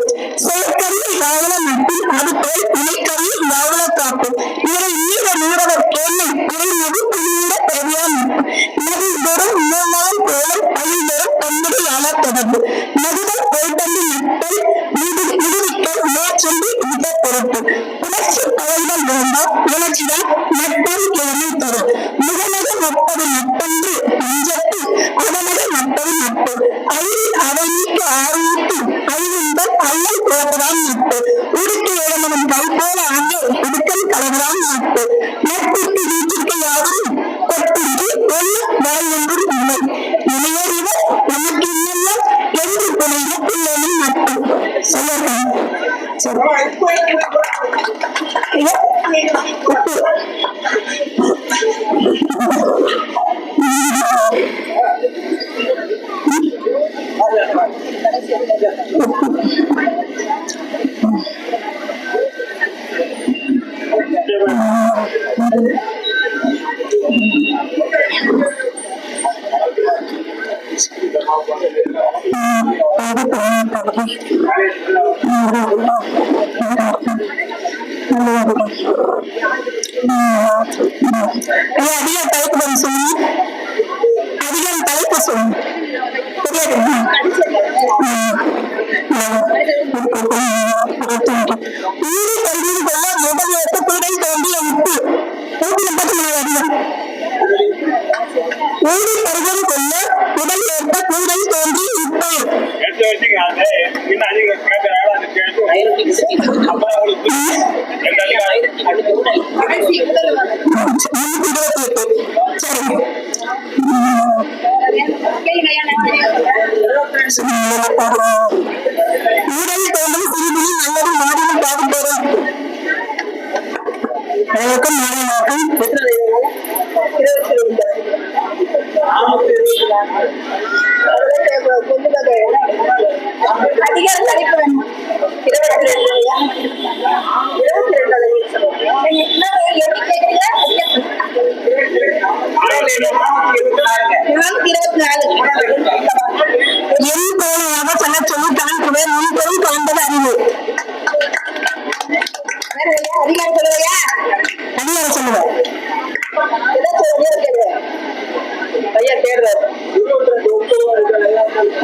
செயற்கரிய யாவல நட்பில் அது போல் இணைக்கரிய யாவல காப்பு இவரை நீர நீரவர் கேள்வி இறை மது புள்ளியிட பெரியா நட்பு நதி தோறும் மூணாம் போலும் அழிந்தோறும் தன்னுடைய யாழர் தொடர்பு மதுதல் பொருட்டந்து நட்பை விடுவிக்க மேற்சொல்லி விட பொறுப்பு உணர்ச்சி பழங்கள் வேண்டாம் உணர்ச்சிகள் நட்பம் கிழமை தரும் முகமது 30 நட்பன்று நெஞ்சத்து அதனது நட்பது நட்பு அழில் அவை நீக்க ஆரூட்டு அழிவும்பல் அல்லல் குழப்பதான் நட்பு உடுக்கு ஏழமனும் கை போல ஆங்கே உடுக்கல் கலவரான் நட்பு நட்புக்கு வீட்டிற்கு யாரும் கொட்டின்றி ஒன்று வாய் ஒன்றும் இல்லை இளையறிவர் நமக்கு இன்னெல்லாம் என்று புனைந்த பிள்ளையின் நட்பு சொல்லுங்கள் அதிக தலைப்பு சொல்லி அதிகம் தலைப்பு சொல்லு வீடு கல்வியில் கொள்ள முதல் ஏற்ற கூடை தோண்டிய உப்பு 134 அதிகம் வீடு கருவம் கொள்ள முதல் ஏற்ற கூடை தோன்றி உப்பு ஊடல் தோன்றும் சிறுதுளி நல்லது மாடியில் பாதி போறோம் அனைவருக்கும் மாலை வணக்கம். அதிகார தலைப்பு வேணும். 24 என் போலாக சொல்ல சொல்லி தான் குவே முன்பெரும் காண்பது அறிவு. அதிகாரம் சொல்லுவையா? அதிகாரம் சொல்லுவேன். ஐயா தேர்தல் 22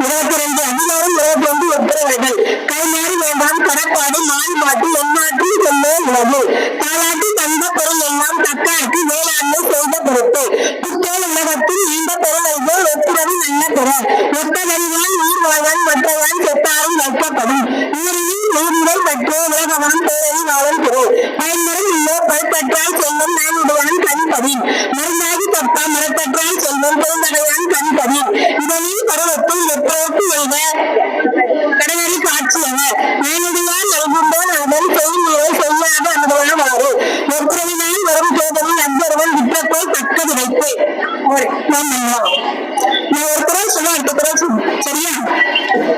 அதிகாரம் 22 உத்தரவுகள் கைமாறி வேண்டாம் கடப்பாடு மாறுபாட்டு எந்நாட்டில் சொல்லே உள்ளது தாலாட்டி தந்த பொருள் எல்லாம் தக்காட்டு வேளாண்மை செய்த பொறுப்பு புத்தோல் உலகத்தில் நீண்ட பொருள் ஒப்புரவு நல்ல பொருள் ஒத்தவரிவான் நீர் வாழ்வான் மற்றவான் செத்தாரும் வைக்கப்படும் ஊரில் நீரிடல் பற்றே உலகவான் பேரறி வாழும் பொருள் பயன்மரம் இல்லோ பல்பற்றால் செல்வம் நான் உடையான் கண்பதின் மருந்தாகி தப்பா மரப்பற்றால் செல்வம் பெருந்தடையான் கண்பதின் இதனில் பருவத்தில் எப்போக்கு எய்த கடனறி காட்சியவர் நானுடையான் நல்குண்டோன் அதன் செய்முறை செய்யாத அனுபவமாறு ஒப்புரவினால் வரும் சோதனின் அவ்வொருவன் விட்டப்போல் தக்க விதைப்பு நான் ஒரு குரல் சொல்ல அடுத்த குரல் சரியா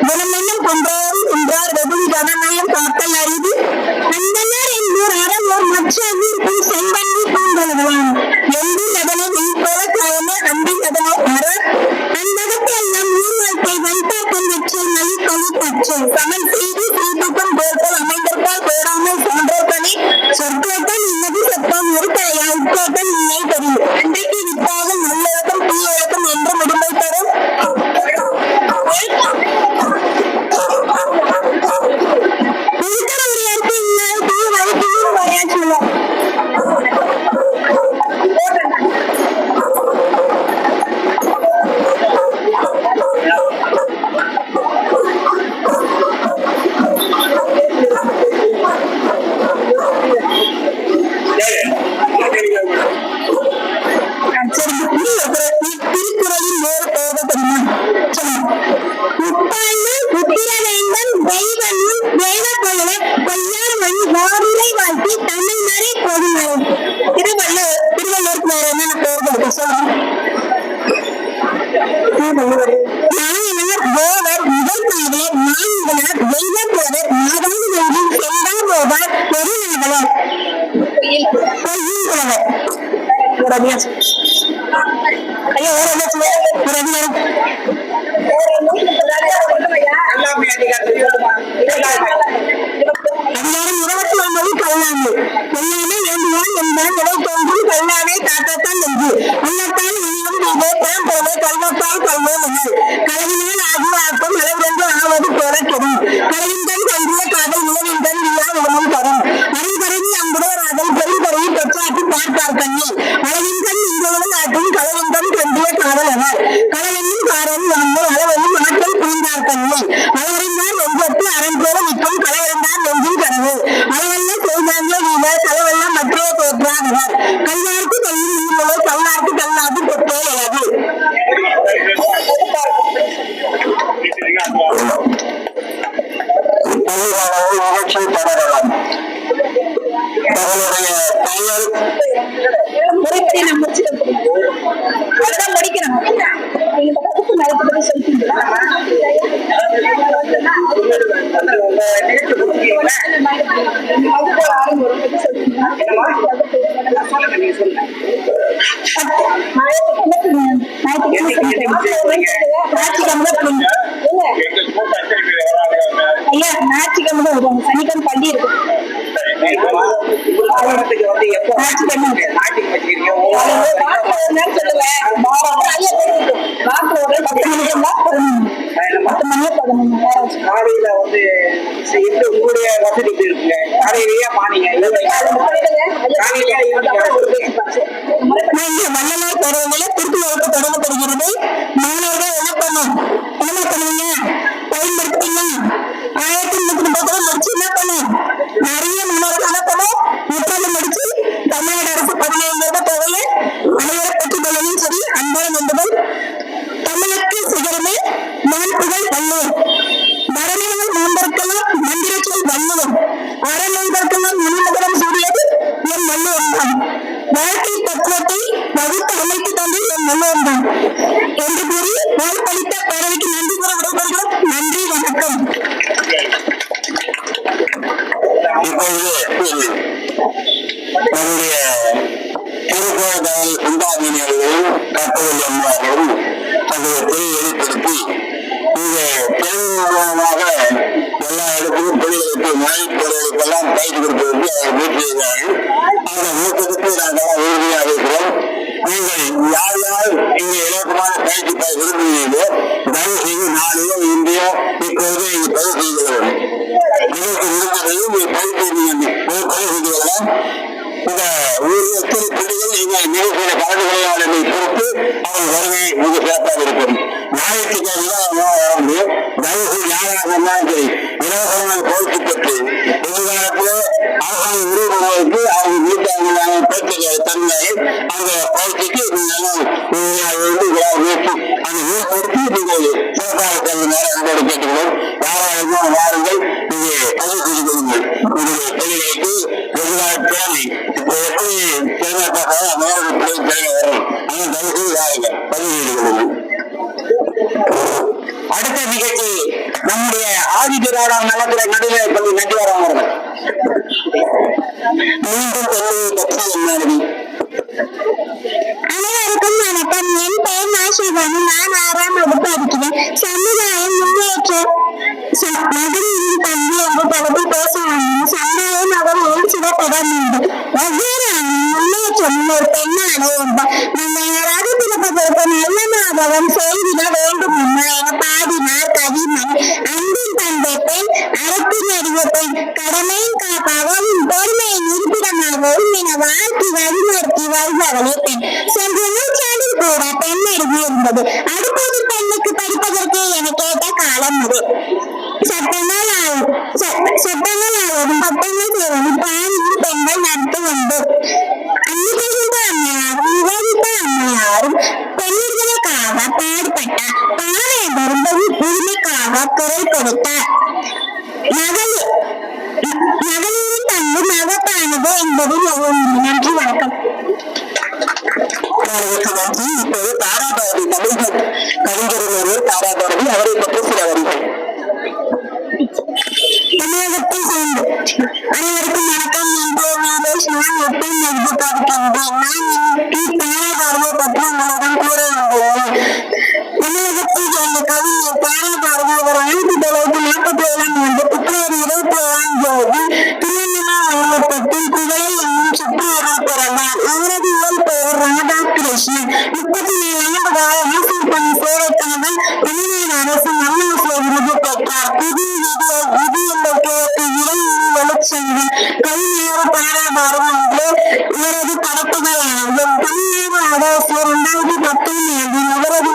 குணமென்னும் கொன்றாரும் கொன்றார் வெகுளி கடனையும் காத்தல் அறிவு அந்தனர் என்போர் அறவோர் மற்ற வீர்க்கும் செம்பண்ணி பூங்கொழுவான் எம்பின் அதனை வீழ்போல காயமே அம்பின் அதனை அற அந்தகத்தை எல்லாம் ஊர் வாழ்க்கை வெண்பாக்கம் வெற்றி நலி கொலி பற்று சமன் செய்து சீட்டுக்கும் போர்கள் அமைந்திருப்பால் போடாமல் சான்றோர்களே சொற்கோட்டம் இன்னது சத்தம் ஒரு தலையா உட்கோட்டம் இன்னை தெரியும் அன்றைக்கு வித்தாகும் நல்லொழுக்கம் தீயொழுக்கம் என்று முடிமை தரும் திருக்குறளின் வேறு பெயர் தெரியுமா உப்பாண்டு உத்திர வேண்டும் தெய்வனும் தெய்வ போல கொய்யார் மணி வாரிலை வாழ்த்தி தமிழ் மறை கொடுமை திருவள்ளுவருக்கு வேற என்னென்ன பெயர் கொடுக்க சொல்லுங்க நாயனர் போவர் முதல் பாடலர் நான்கனர் தெய்வ போவர் மாதம் வென்றி செந்தா போவார் பெருநாவலர் ஐயா வேற என்ன ஒரு அதிகாரம் அதிகாரம் 29 கல்லாமை எல்லாமே வேண்டுவான் என்பான் நிலை தோன்றும் கல்லாமே தாக்கத்தான் என்று உள்ளத்தால் இனியும் இதே பரம்பொருளை கல்வத்தால் கல்வே மகள் கலவினால் ஆகிய ஆக்கம் அளவிறந்து ஆவது போல கெடும் கலவின் கண் கண்டிய காதல் உணவின் கண் இல்லா உணவும் தரும் அருங்கருவி அம்புடோர் அதன் பெருங்கருவி பெற்றாற்றி பார்ப்பார் கண்ணி அளவின் கண் இங்குடன் ஆற்றும் களவின் கண் கண்டிய காதல் அவர் களவென்னும் காரணம் வந்து அளவென்னும் ஆற்றல் புரிந்தார் கண்ணி அளவறிந்தார் நெஞ்சத்து அரண் போல நிற்கும் களவறிந்தார் நெஞ்சின் கனவு அளவல்ல செய்தாங்க வீரர் களவெல்லாம் மற்றே தோற்றாதவர் கல்லார்க்கு கல்லில் நீர்மலை கல்லார்க்கு கல்லாது பொற்றே எழது நிகழ்ச்சி தொடரலாம் தங்களுடைய தாயார் வருவாங்க. சனிக்கிழமை பள்ளி இருக்கும். உதாரணத்துக்கு வந்து எப்போ நாட்டுக்கு வச்சுக்கிறீங்க காலையில வந்து எப்படி உங்களுடைய வசதி எப்படி இருக்குங்க? காலையிலேயே மார்னிங் வள்ளலார் பருவங்களை திருப்பி வகுப்பு தொடங்கப்படுகிறது. மாணவர்கள் என்ன பண்ணுவீங்க? பயன்படுத்துவீங்க. 1030 முடிச்சு என்ன பண்ணும்? நிறைய மாணவர்கள் என்ன பண்ணும்? 30 முடிச்சு தமிழ்நாடு அரசு 15,000 தொகையை அனைவரை பெற்றுக் கொள்ளவும் சரி. அன்பான நண்பர்கள், தமிழுக்கு சிகரமே மாண்புகள் வள்ளுவர். வரலாறு மாந்தர்க்கெல்லாம் மந்திரச்சொல் வள்ளுவர். அறநூல்களுக்கெல்லாம் மணிமகரம் சூடியது என் வள்ளுவன் தான். வாழ்க்கை தத்துவத்தை வகுத்து அமைத்து தந்து என் வள்ளுவன் தான் என்று கூறி வாழ்ப்பளித்த பேரவைக்கு நன்றி கூற விடைபெறுகிறோம். நன்றி, வணக்கம். இப்பொழுது நம்முடைய திருக்குறள் சிந்தாமணி அவர்களும் கட்டளை அம்மாவும் தங்களுடைய தொழில் வெளிப்படுத்தி இங்க தொழில்நுட்பமாக எல்லா இடத்திலும் தொழில்களுக்கு மழைப்பொருளுக்கெல்லாம் பயிற்சி கொடுப்பதற்கு அவர் முயற்சிக்கிறார்கள். அந்த நோக்கத்துக்கு நாங்கள் உறுதியாக இருக்கிறோம். நீங்கள் யார் யார் இங்க இலவசமான பயிற்சி பெற விரும்புகிறீர்களோ தயவு செய்து நாளையோ இந்தியோ இப்பொழுது இங்கு பதிவு செய்து கொள்ளவும். இதற்கு விரும்புவதையும் பதிவு செய்து கொள்ளலாம். இந்த ஊரில் எத்தனை பிள்ளைகள் நீங்கள் நிகழ்ச்சியில கலந்து கொள்ளாததை பொறுத்து அவர்கள் வருகை மிக சிறப்பாக இருக்கும். ஞாயிற்றுக்கிழமை தயவு செய்து யாராக இருந்தாலும் சரி இலவசமான பயிற்சி பெற்று எதிர்காலத்தில் அரசாங்கம் உருவாக்குவதற்கு அவங்க வீட்டாங்க பயிற்சி தந்தால் அந்த பயிற்சிக்கு அந்த ஊர்படுத்தி நீங்கள் சிறப்பாக செல்லுமாறு அன்போடு கேட்டுக்கிறோம். யாராக வாருங்கள், நீங்கள் பதிவு செய்து கொள்ளுங்கள். உங்களுடைய தொழில்களுக்கு எதிராக தேவை இப்போ எப்படி தேர்ந்தெடுப்பாக நேரம் தேவை வரும். ஆனால் தயவு செய்து வாருங்கள், பதிவு செய்து கொள்ளுங்கள். அடுத்த நிகழ்ச்சி நம்முடைய ஆதிதிராவிடம் நலத்துறை நடுநிலைப் பள்ளி நடுவரம் அவர்கள் மீண்டும் அனைவருக்கும் வணக்கம். என் பெயர் நாஷிவானி. நான் 6ஆம் வகுப்பு படிக்கிறேன். சமுதாயம் முன்னேற்ற மகளிரின் பங்கு என்ற தலைப்பில் பேச வேண்டும். சமுதாய மகளிரில் சிறப்பிட வேண்டும். ஒவ்வொரு ஆணும் முன்னேற்றம் ஒரு பெண்ணான என்பார். நம்ம யாராவது பிறப்பதற்கு நல்ல ஞாபகம் செய்திட வேண்டும் என பாடினார் கவிமன். அன்பின் பண்பை பெண், அறத்தின் அறிவு பெண், கடமையின் காப்பாகவும் பொறுமையின் இருப்பிடமாகவும் என வாழ்க்கை வழிநடத்தி வருபவளே பெண். சென்ற நூற்றாண்டில் கூட பெண் அறிவு இருந்தது. அடுத்தது பெண்ணுக்கு படிப்பதற்கு என கேட்ட காலம் அது. சட்டங்கள் ஆளும் பட்டங்கள் செய்வதும் பாணியில் பெண்கள் நடத்த உண்டு. அன்னிகழ்ந்த அம்மையாரும் விவாதித்த அம்மையாரும் பெண்களுக்காக பாடுபட்டார். பாவேந்தரும் உரிமைக்காக குரல் கொடுத்தார். மகளிரின் பங்கு மகத்தானது என்பதில் நன்றி, வணக்கம். நன்றி. இப்போது தாராபாரதி தமிழ் கவிஞர் தாராபாரதி அவரை பற்றி சில வரிகள். தமிழகத்தை சேர்ந்து அனைவருக்கும் வணக்கம். என் பெயர் வீரேஷ். நான் 8ஆம் வகுப்பு படிக்கின்றேன். நான் தாராபாரதியை பற்றி உங்களிடம் கூற வந்துள்ளேன். தமிழகத்தை சேர்ந்த கவிஞர் தாராபாரதி அவர் 1947ஆம் ஆண்டு பிப்ரவரி 27ஆம் தேதி திருவண்ணாமலை மாவட்டத்தில் குவளை என்னும் சிற்றூரில் பிறந்தார். அவரது இயல் பெயர் ராதாகிருஷ்ணன். 34 ஆண்டு கால ஆசிரியர் பணி சேவைக்காக தமிழ்நாடு அரசு நல்லாசிய விருது பெற்றார். இது என்ற வெளிச்செய்தி கவிஞர் தாராபாரதி என்று இவரது படைப்புகளாகும். தமிழ்நாடு அரசு 2019 இவரது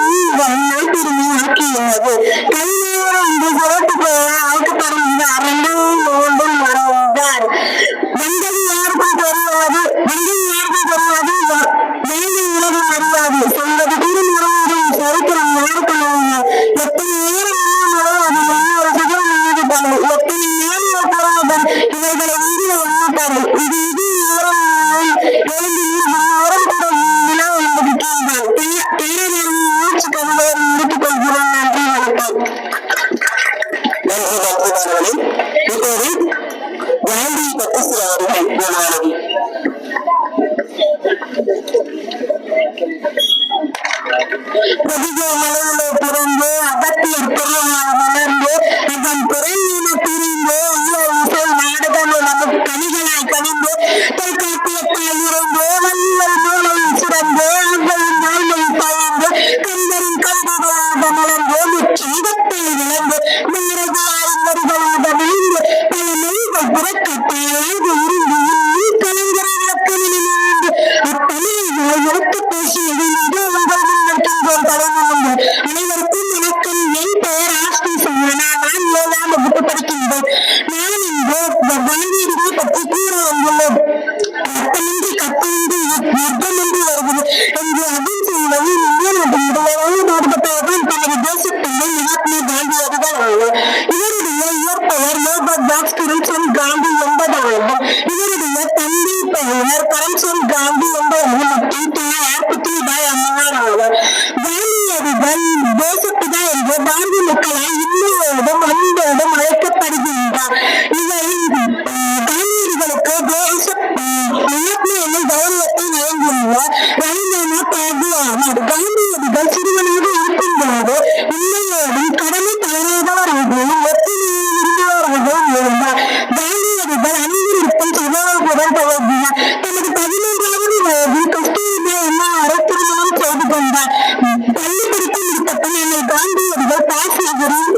நாட்டுரிமை ஆக்கியுள்ளது. கவிஞர் என்று சிறப்பு பெயர் அழைக்கப்படும் 2000 ஆண்டில் மறைந்தார். வந்தது யாருக்கும் தெரியாது, வேலை உலகம் அறியாது. சொல்வது தூரம் உறவுடன் சரித்திரம் யாருக்கும் எத்தனை நேரம் அது இன்னொரு சுகம் நீதிப்படும். எத்தனை நேரம் போராடும் இவர்களை இந்திய எண்ணப்படும். இது நேரம் எழுந்து உரம் கூட விழா என்பது கேள்வி. தொல்காப்பியத்தால் இறைந்தே வள்ளல் மூளை சிறந்தே அவ்வையின் நாள்மை பயந்து கந்தரின் கல்விகளாக மலர்ந்தே முச்செய்தத்தை விளந்து மாரதியாரின் வரிகளாக விழுந்து பல மொழிகள் புறக்கட்டாயாக இருந்து கலைஞரை விளக்கமில் அத்தமிழை எடுத்து பேசியது உங்கள் முன்னிற்கின்றோம் தலைமுறை. அனைவருக்கும் வணக்கம். என் பெயர் ஆஸ்தி சோழனா. நான் 7ஆம் வகுப்பு படிக்கின்றேன். நான் இன்று காந்தியடிகளை பற்றி கூற வந்துள்ளேன். ரத்தமின்றி கத்தின்றி யுத்தமின்றி வருகிறது என்று அகிம்சையை இந்திய நாட்டின் நாடுபட்டவர்கள் தனது தேசத்தந்தை மகாத்மா காந்தியடிகள் ஆவார். இவருடைய இயற்பெயர் மோகன்தாஸ் கரம்சந்த் காந்தி என்பதாகும். இவருடைய தந்தை பெயர் கரம்சந்த் காந்தி என்பதாகும் மற்றும் தாயார் புத்லிபாய் அம்மையார் ஆவார். காந்தியடிகள் தேசப்பிதா என்று பாரதிய மக்களால் இன்னோடும் அன்போடும் அழைக்கப்படுகின்றார். இவர் காந்தியடிகளுக்கு மகாத்மா என்னும் தைரியத்தை வழங்கியுள்ளார். ரவீந்திரநாத் தாகூர் ஆவார். காந்தியடிகள் சிறுவனாக இருக்கும்போது உண்மையோடும் கடமை தவறாதவராகவும் ஒத்துழையை விரும்புவராகவும் இருந்தார். காந்தியடிகள் அனைவருக்கும் சகோதரத்துடன் பழகினார். தனது 11வது வயதில் கஸ்தூரிபா அம்மையாரை திருமணம் செய்து கொண்டார். பள்ளி படிப்பு முடித்தபின் அன்னை காந்தியடிகள் பாஸ்நகரில்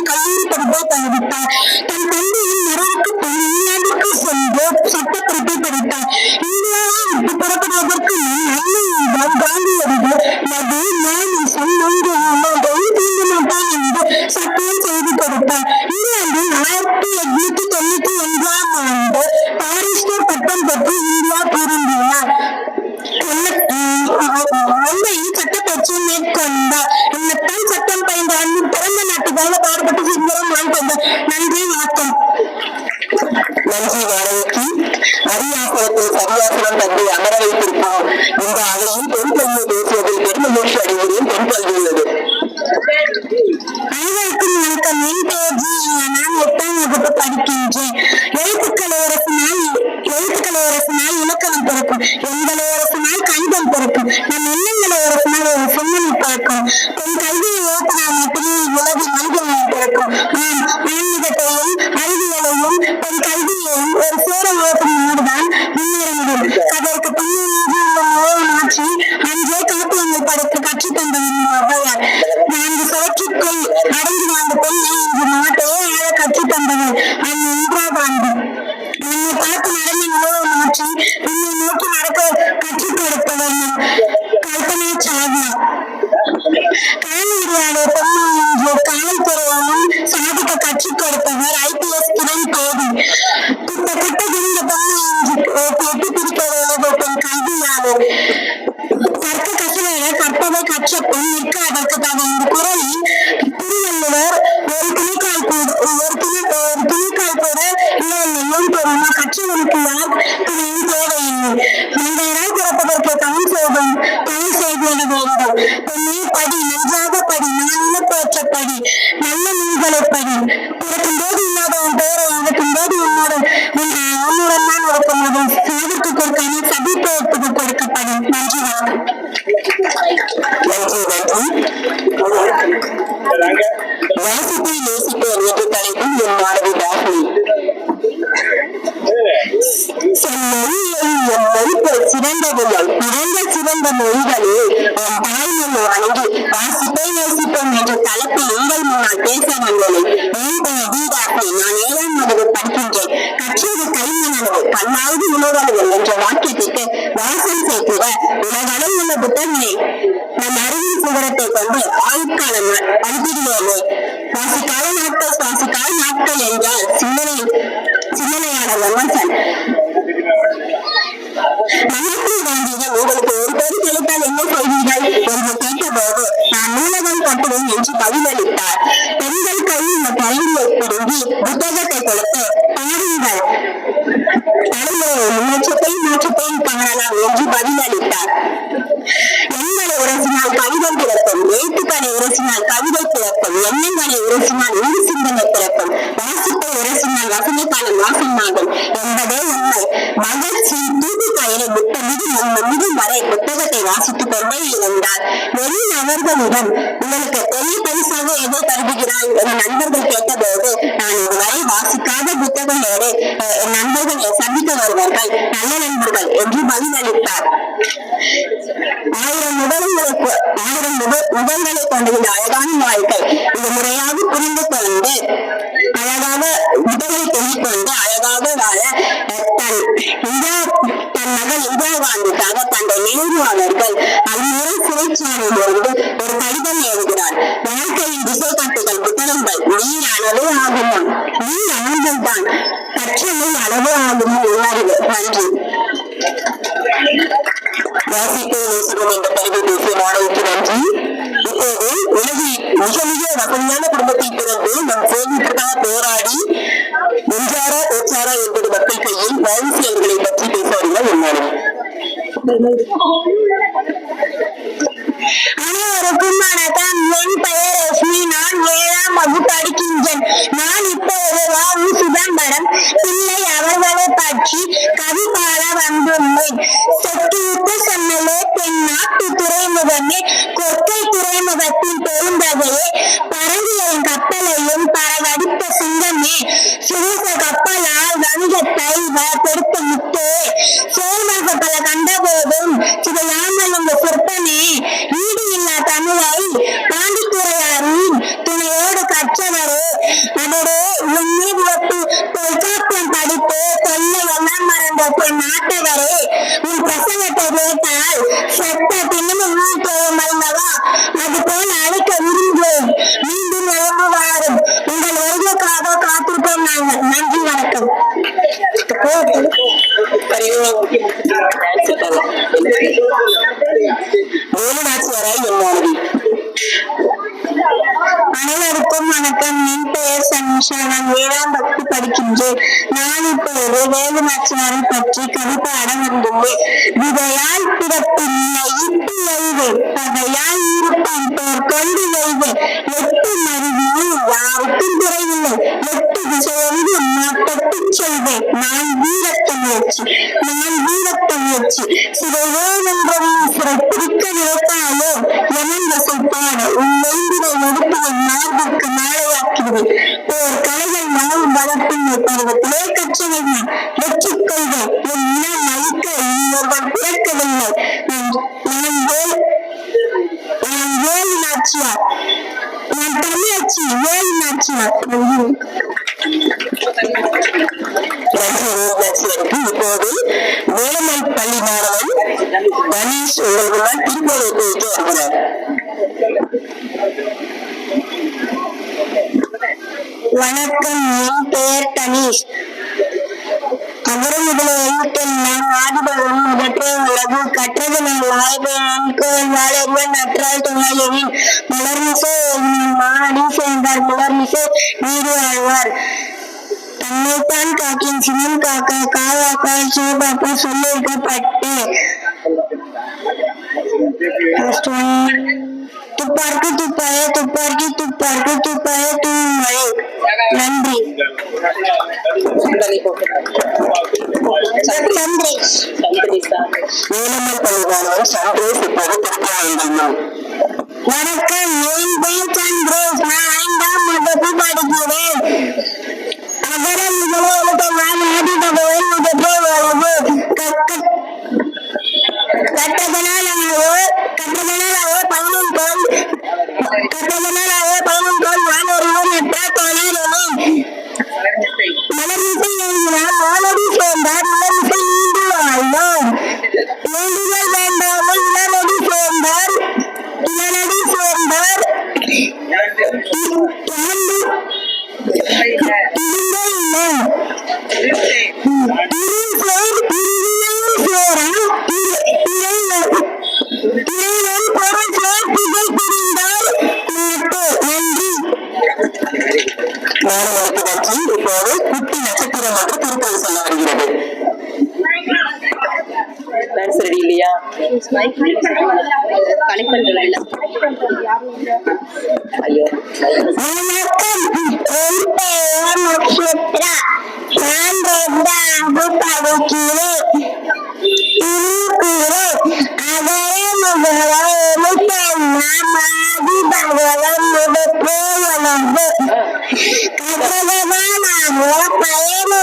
கல்லூரி படிப்பை படித்தார். தன் தந்தையின் மறைவுக்கு பின் இங்கிலாந்துக்கு சென்று சட்டப்படிப்பை படித்தார். இந்தியாவை விட்டு புறப்படுவதற்கு முன் அன்னையிடம் காந்தியடிகள் மது மாமிசம் நொங்கு தீண்டு மாட்டான் என்று சத்தியம் செய்து கொடுத்தார். இங்கிலாந்தில் 1891ஆம் ஆண்டு பாரிஸ்டர் பட்டம் பெற்று இந்தியா திரும்பினார். மும்பையில் சட்டப்பயிற்சியை மேற்கொண்டார். என்னத்தான் சட்டம் பயின்ற அன்பு பிறந்த நாட்டுக்காக பாடுபட்டு சிங்கரம் வாழ்ந்தார். நன்றி, வணக்கம். நன்றி வாடகைக்கு அரியாசனத்தில் சரியாசனம் தந்தை அமர வைத்திருப்போம். இந்த அவையில் பெண் கல்வியை பேசுவதில் பெருமகிழ்ச்சி அடைகிறேன். பெண் கல்வி உள்ளது. அனைவருக்கும் வணக்கம். என் பெயர் ஜி. நான் 8ஆம் வகுப்பு படிக்கின்றேன். எழுத்துக்களரசினால் இலக்கணம் பிறக்கும். எண்களரசினால் கணிதம் பிறக்கும். நம் எண்ணங்களரசினால் ஒரு சிந்தனை பிறக்கும். பெண் கல்வியை ஓட்டினால் மட்டுமே உலகில் மனிதன் பிறக்கும். ஆன்மீகத்தையும் அறிவியலையும் பெண் கல்வியையும் ஒரு சேர ஓட்டும் நாடுதான் முன்னேற முடியும். அதற்கு மாற்றி அன்றே காப்பியங்களை படைத்து கற்றுத் தந்தவர். 4 சுவற்றுக்குள் அடங்கி வாழ்ந்த பெண்ணை இன்று நாட்டையே ஆழ கற்றுத் தந்தவர் இந்திரா காந்தி. நம்மை பார்த்து நடந்த நிலவை மாற்றி நம்மை நோக்கி நடக்க கற்றுக் கொடுத்தவர் கல்பனா சாவ்லா. காலிறுதியான பெண்ணை இன்று காவல்துறையிலும் சாதிக்க கற்றுக் கொடுத்தவர் IPS கிரண் பேடி. குட்ட குந்த பெண்ணை இன்று எட்டு பிடிக்க பெண் கல்வியாளர். கற்க கசவர கற்பவை கற்ற பெண் நிற்க அதற்கு தக. இந்த குரலில் திருவள்ளுவர் ஒரு துணிக்கால் கூட இல்லையும் பெருமா கற்றவனுக்கு யார் துணையும் தேவையில்லை. மந்தையராய் பிறப்பதற்கு தமிழ் செய்திட வேண்டும். பெண்ணே படி, நன்றாக படி, நானிலப்பேற்ற படி, நல்ல நூல்களை படி. பிறக்கும் போது இல்லாதவன் பேரை இறக்கும் போது உன்னுடன் தான் இருக்கும். அது சாதிக்கு கொடுக்காம சபிப்பதற்கு கொடுக்கப்படும். நன்றி, வாசிப்பை நேசிப்பேன் என்ற தலைப்பில் என் மாணவி தாஸ்மி. சிறந்ததில்லை, பிறந்த சிறந்த மொழிகளே என் தாய்மொழி வணங்கி வாசிப்பை நேசிப்போம் என்ற தலைப்பில் உங்கள் முன்னால் பேச வந்தேன். என் பெயர் தீதாஸ்மி. நான் 7ஆம் வகுப்பு படிக்கின்றேன். கற்றது கைமணவு பல்லாவது உணவர்கள் என்ற வாக்கியத்திற்கு வாசல் சேர்க்கிற உலகளவில் உள்ள புத்தகங்களை நம் அறிவின் சிகரத்தை கொண்டு ஆயுட்காலம் அனுப்பிடுவோமே. சுவாசிக்கால நாட்கள் என்றால் சிந்தனையாளர் விமர்சன். மகாத்மா காந்தியிடம் உங்களுக்கு ஒரு பேரு கிடைத்தால் என்ன செய்வீர்கள் என்று கேட்டபோது நான் நூலகம் கட்டுவேன் என்று பதிலளித்தார். பெண்கள் கையில் கல்வியை பிடுங்கி புத்தகத்தை கொடுத்து பாருங்கள், தலைமுறை மாற்றத்தையும் காணலாம் என்று பதிலளித்தார். எண்களை உரசினால் கவிதம் பிறக்கும், எழுத்துக்களை உரசினால் கவிதை பிறக்கும், எண்ணங்களை உரசினால் உயிர் சிந்தனை பிறக்கும், வாசிப்பை உரசினால் வசனைக்கான வாசமாகும் என்பதே உண்மை. பகத்சிங் தூக்குக்காயலை விட்ட மிகு வரை புத்தகத்தை வாசித்துக் கொண்டே இருந்தார். வெளி நபர்களிடம் உங்களுக்கு பெரிய பரிசாக எதை கருதுகிறாய் என நண்பர்கள் கேட்டபோது நான் இதுவரை வாசிக்காத புத்தகம் நண்பர்களோடு நண்பர்களை சந்திக்க வருவார்கள் நல்ல நண்பர்கள் என்று பதிலளித்தார். 1000 முதல்களை கொண்ட இந்த அழகான வாழ்க்கை இது முறையாக புரிந்து கொண்டு அழகாக உடலை தெளிக்கொண்டு அழகாக வாழ தன் மகள் இந்திரா காந்திக்காக தந்தை நேரு அவர்கள் அந்நிலை சிறைச்சாலையில் இருந்து ஒரு கடிதம் எழுதுகிறார். வாழ்க்கையின் திசை காட்டுகள் புத்தகங்கள் நீர் அளவு ஆகுமா, நீர் ஆண்கள் தான் கற்றலை அளவு ஆகுமா உள்ளார்கள். நன்றி. வாசிப்பை நேசிக்கும் என்ற பதிவை பேசிய மாணவிக்கு நன்றி. இப்போது உலகில் மிக மிக வசதியான குடும்பத்தில் பிறந்து நம் சேமிப்புக்காக போராடி வென்றாரா தோற்றாரா என்பது மக்கள் கையில் வாரிசு அவர்களை பற்றி பேச வருகிறார் என்னாலும். அனைவருக்கும் வணக்கம். என் பெயர் லட்சுமி. நான் 7ஆம் வகுப்பு படிக்கின்றேன். நான் இப்போது வாவு சிதம்பரம் பிள்ளை அவர்களை பற்றி கவி பாட வந்துள்ளேன். செட்டியுத்த செம்மலே தென் நாட்டு துறைமுகமே கொற்கை துறைமுகத்தின் பெருந்தகையே பரங்கியரின் கப்பலையும் பரவடித்த சிங்கமே சுரேச கப்பலால் வணிகத்தை பெருத்த முத்தே சோழர் கப்பலை கண்ட போதும் சிதையாமல் உங்க சொற்பனே ஈடு இல்லா தமிழை பாண்டித்துறையாரின் துணையோடு கற்றவரே அவரே உன்மீது தொல்காப்பியம் படித்து தொல்லை எல்லாம் மறந்த பெண் நாட்டவரே உன் பிரசங்கத்தை கேட்டால் சட்ட பின்னமும் உள் தோயும் அல்லவா, அது போல் அழைக்க விரும்புவேன். மீண்டும் எழும்புவாரும் உங்கள் வருகைக்காக காத்திருப்போம் நாங்கள். நன்றி, வணக்கம். அனைவருக்கும் வணக்கம். என் பெயர் சனிஷா. நான் 7ஆம் வகுப்பு படிக்கின்றேன். நான் இப்போது வேலுநாச்சியாரை பற்றி கவி பாட வந்துள்ளேன். விதையால் பிறப்பில்லை இட்டு எய்வேன், பகையால் இருப்பான் பேர் கொண்டு எய்வேன், எட்டு மருவியில் யாருக்கும் குறைவில்லை, எட்டு திசையென்று நாட்டத்து செய்வேன். நான் வீரத்த முயற்சி சிறைவேன் என்றும் சிறைப்பிடிக்க நினைத்தாயோ எமன் வசைப்பாடு உன் நெய்தினை எடுப்பதன் மார்புக்கு மாலையாக்குவேன். ஓர் கலைகள் நான் வளர்ப்பின் பருவத்திலே கற்றவை நான் வெற்றிக் கொள்வேன். என் இனம் அழிக்க இன்னொருவன் பிறக்கவில்லை. நான் வேலு நாச்சியார். நான் தமிழச்சி வேலு நாச்சியார். இப்போது வேலம்மை பள்ளி மாணவன் கணேஷ் உங்களுக்குள்ளால் திருப்பூரை போயிட்டு வருகிறார். வணக்கம். என் பெயர் கணேஷ். அவரும் இதில் எழுத்தெல்லாம் ஆடுபவரும் முதற்றே உலகு கற்றதனால் வாய்ப்பேன் கோயில் வாழறிவன் நற்றால் துணையெனின் மலர்மிசை மாடி சேர்ந்தார் மலர்மிசை நீடு ஆழ்வார். தன்னைத்தான் காக்கின் சினம் காக்க காவாக்கால் சூபாக்க சொல்லியிருக்கப்பட்டு துப்பார்க்கு துப்பாய துப்பார்க்கு துப்பார்க்கு துப்பாய தூமழை. நன்றி. சந்திரேஷ். வேலம்மை பள்ளிவானவன் சந்திரேஷ் இப்போது வணக்கம். என் பெயர் சந்திரேஷ். நான் 5ஆம் வகுப்பு படிக்கிறேன். அகரம் முதலே எழுத்தை நான் ஆதிபகவன் முதற்றே வளவு கட்டதனால் 11 கோல் நான் ஒருவன் எட்டா தொழிலும் மலர்மிசை எழுதினார் மாணவி சேர்ந்தார் மலர்மிசை நீண்டு வாழ்ந்தோம் வேண்டுதல் வேண்டாமல் இளநடி சேர்ந்தார் இப்போது குட்டி நட்சத்திரம் என்று திருப்பதி சொல்ல வருகிறது. சரி இல்லையா? ஐயோ நட்சத்திரா நான் 2ஆம் படிக்கிறேன். பயனே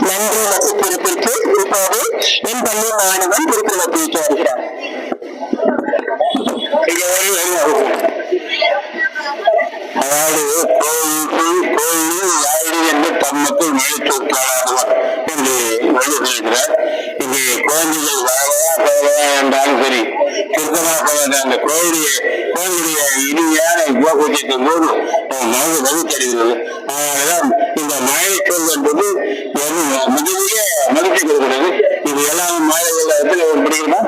நன்றி நட்சத்திரத்திற்கு இப்போது என் பள்ளி மாணவன் திருக்குறளை வருகிறார். அதாவது கோயில் யாழி என்று தம்மக்குள் நினைத்துள்ளார் என்று எழுதுகிறார். இங்கே குழந்தைகள் வரவா போவா என்றாலும் சரி, சுத்தமாக அந்த கோயிலுடைய இனிமையான யோகத்தின் போது மனது மகிழ்ச்சியடைகிறது. அதனாலதான் இந்த மழை சொல் என்பது மிகமிக மகிழ்ச்சி கொடுக்கிறது. இது எல்லாம் மழை இடத்துல பிடிக்குமா?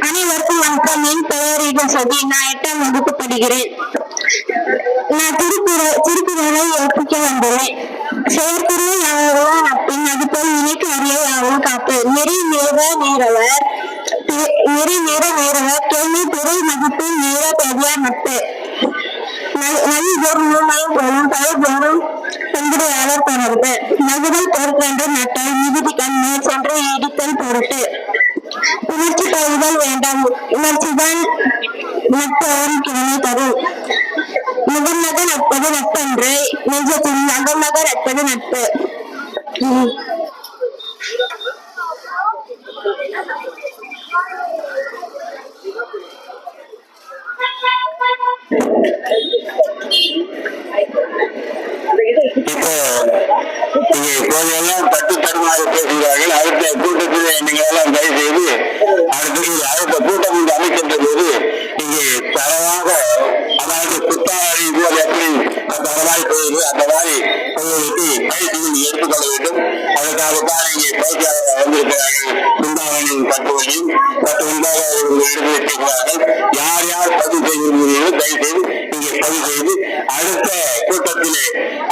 அனைவருக்கும் வணக்கம். என் பெயர் சொல்லி நான் 8ஆம் வகுப்பு படிக்கிறேன். நான் திருக்குறளை ஒப்பிக்க வந்துள்ளேன். செயற்குறள் யாவரும் நட்பின் அதுபோல் நினைக்கு அறியாவும் காப்பு. நெறி நேர நேரவர் கேள்வி பொருள் மதிப்பு நேர பெரியார் நட்பு. நலிபோர் நூல்மயம் போலும் பலபோரும் சென்றுயாளர் தொடர்பு. நகுதல் பொறுப்பென்று நட்டல் மிகுதிக்கண் மேல் சென்று இடித்தல் பொருட்டு. உணர்ச்சி பயிர்கள் வேண்டாம், உணர்ச்சிதான் நட்பவன் கிழமை தரும். முகநக நட்பது நட்பன்று நெஞ்சத்தில் நகநக நட்பது நட்பு. இப்போ இப்போதெல்லாம் தட்டு தடுமாறி பேசுகிறார்கள். அடுத்த கூட்டத்தில் நீங்கள் எல்லாம் தயவு செய்து அடுத்த கூட்டம் இங்கு அமைக்கின்ற போது இங்கே தரவாக, அதாவது புத்தாரி போது எப்படி தரவாய் போகுது அந்த மாதிரி உங்களுக்கு பயிற்சிகள் எடுத்துக்கொள்ள வேண்டும். அதற்காகத்தான் இங்கே பயிற்சியாளர்கள் வந்திருக்கிறார்கள். பிருந்தாவனின் கட்டுரையும் ஒன்றாக எடுத்து வைத்திருக்கிறார்கள். யார் யார் பதிவு செய்கிறீர்களோ தயவு செய்து இங்கே பதிவு செய்து அடுத்த கூட்டத்திலே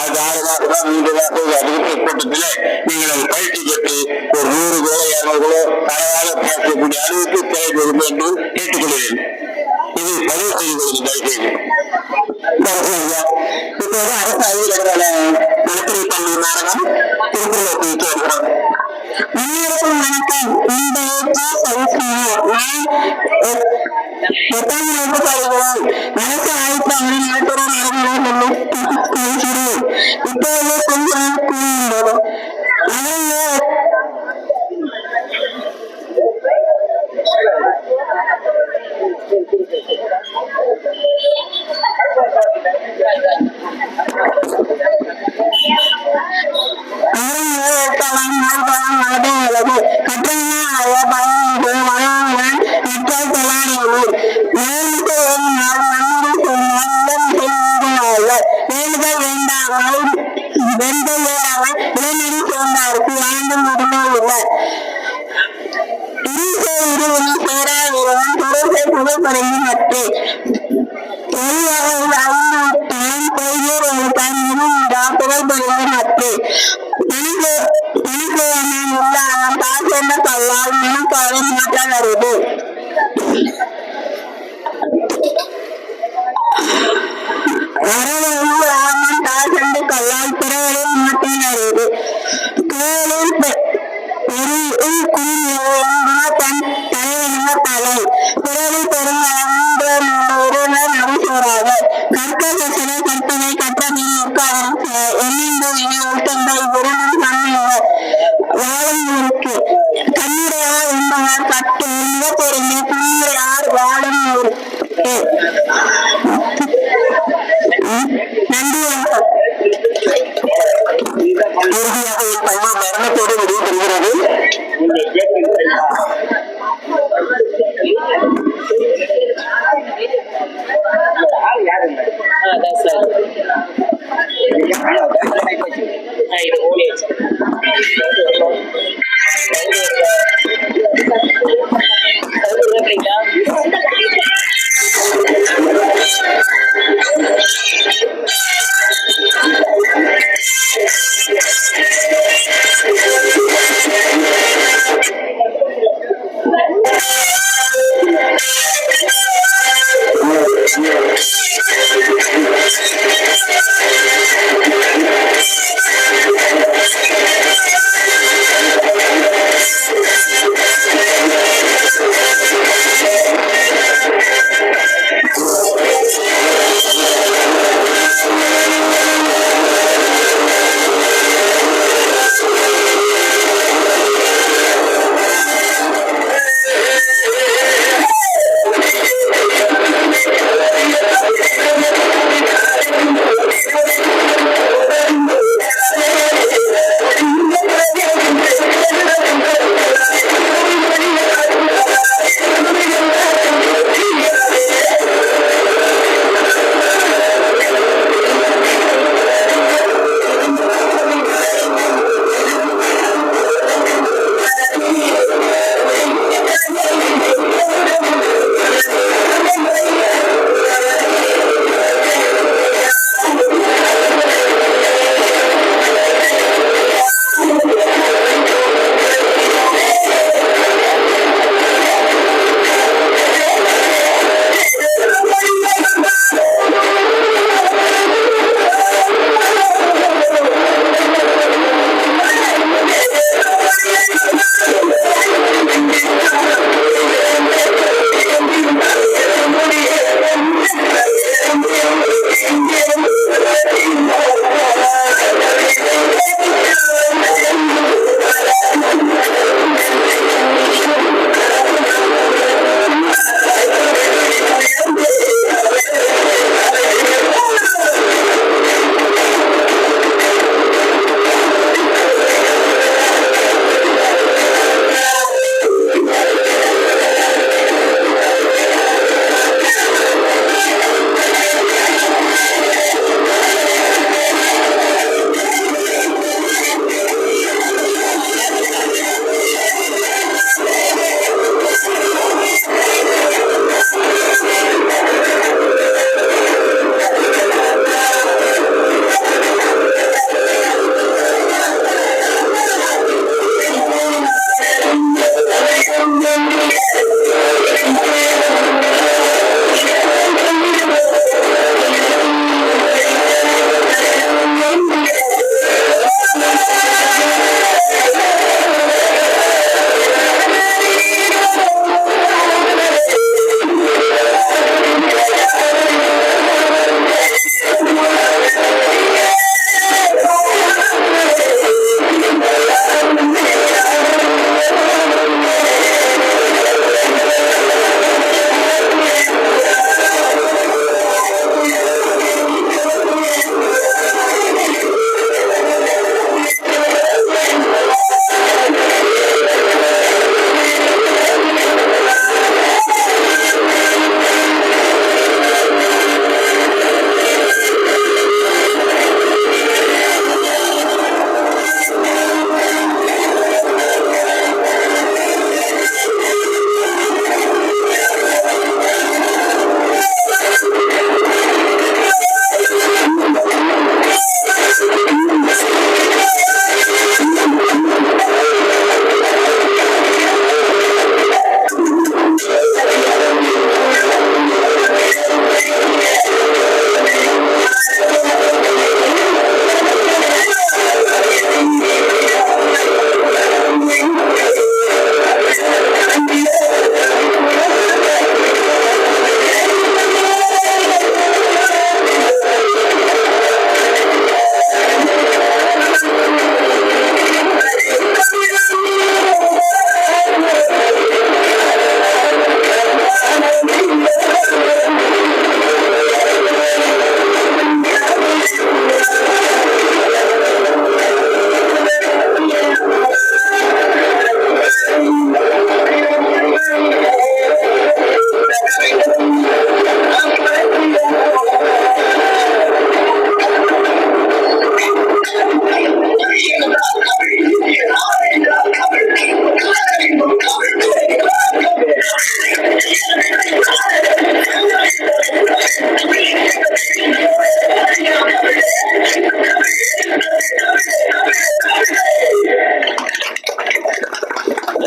அது 6 மாதம் 3 மாதம் அடுத்த கூட்டத்திலே நீங்கள் அதை பயிற்சி பெற்று ஒரு 100 கிலோ 200 கிலோ தரவாக பேசக்கூடிய அளவுக்கு தேவைப்படும் என்று கேட்டுக்கொள்கிறேன். இது பதிவு செய்து கொள்ளுங்கள் தயவு செய்து. இப்போது அரசு அலுவலர்களான நடுத்தர பள்ளி மாணவன் திருக்குறளை வருகிறோம். அனைவருக்கும் வணக்கம். இந்த 8ஆம் வகுப்பு படிக்கிறோம். அரசு அழைப்பாளர் நடுத்தர மாணவர்கள் இப்போது கொஞ்சம் கூறுகின்றன.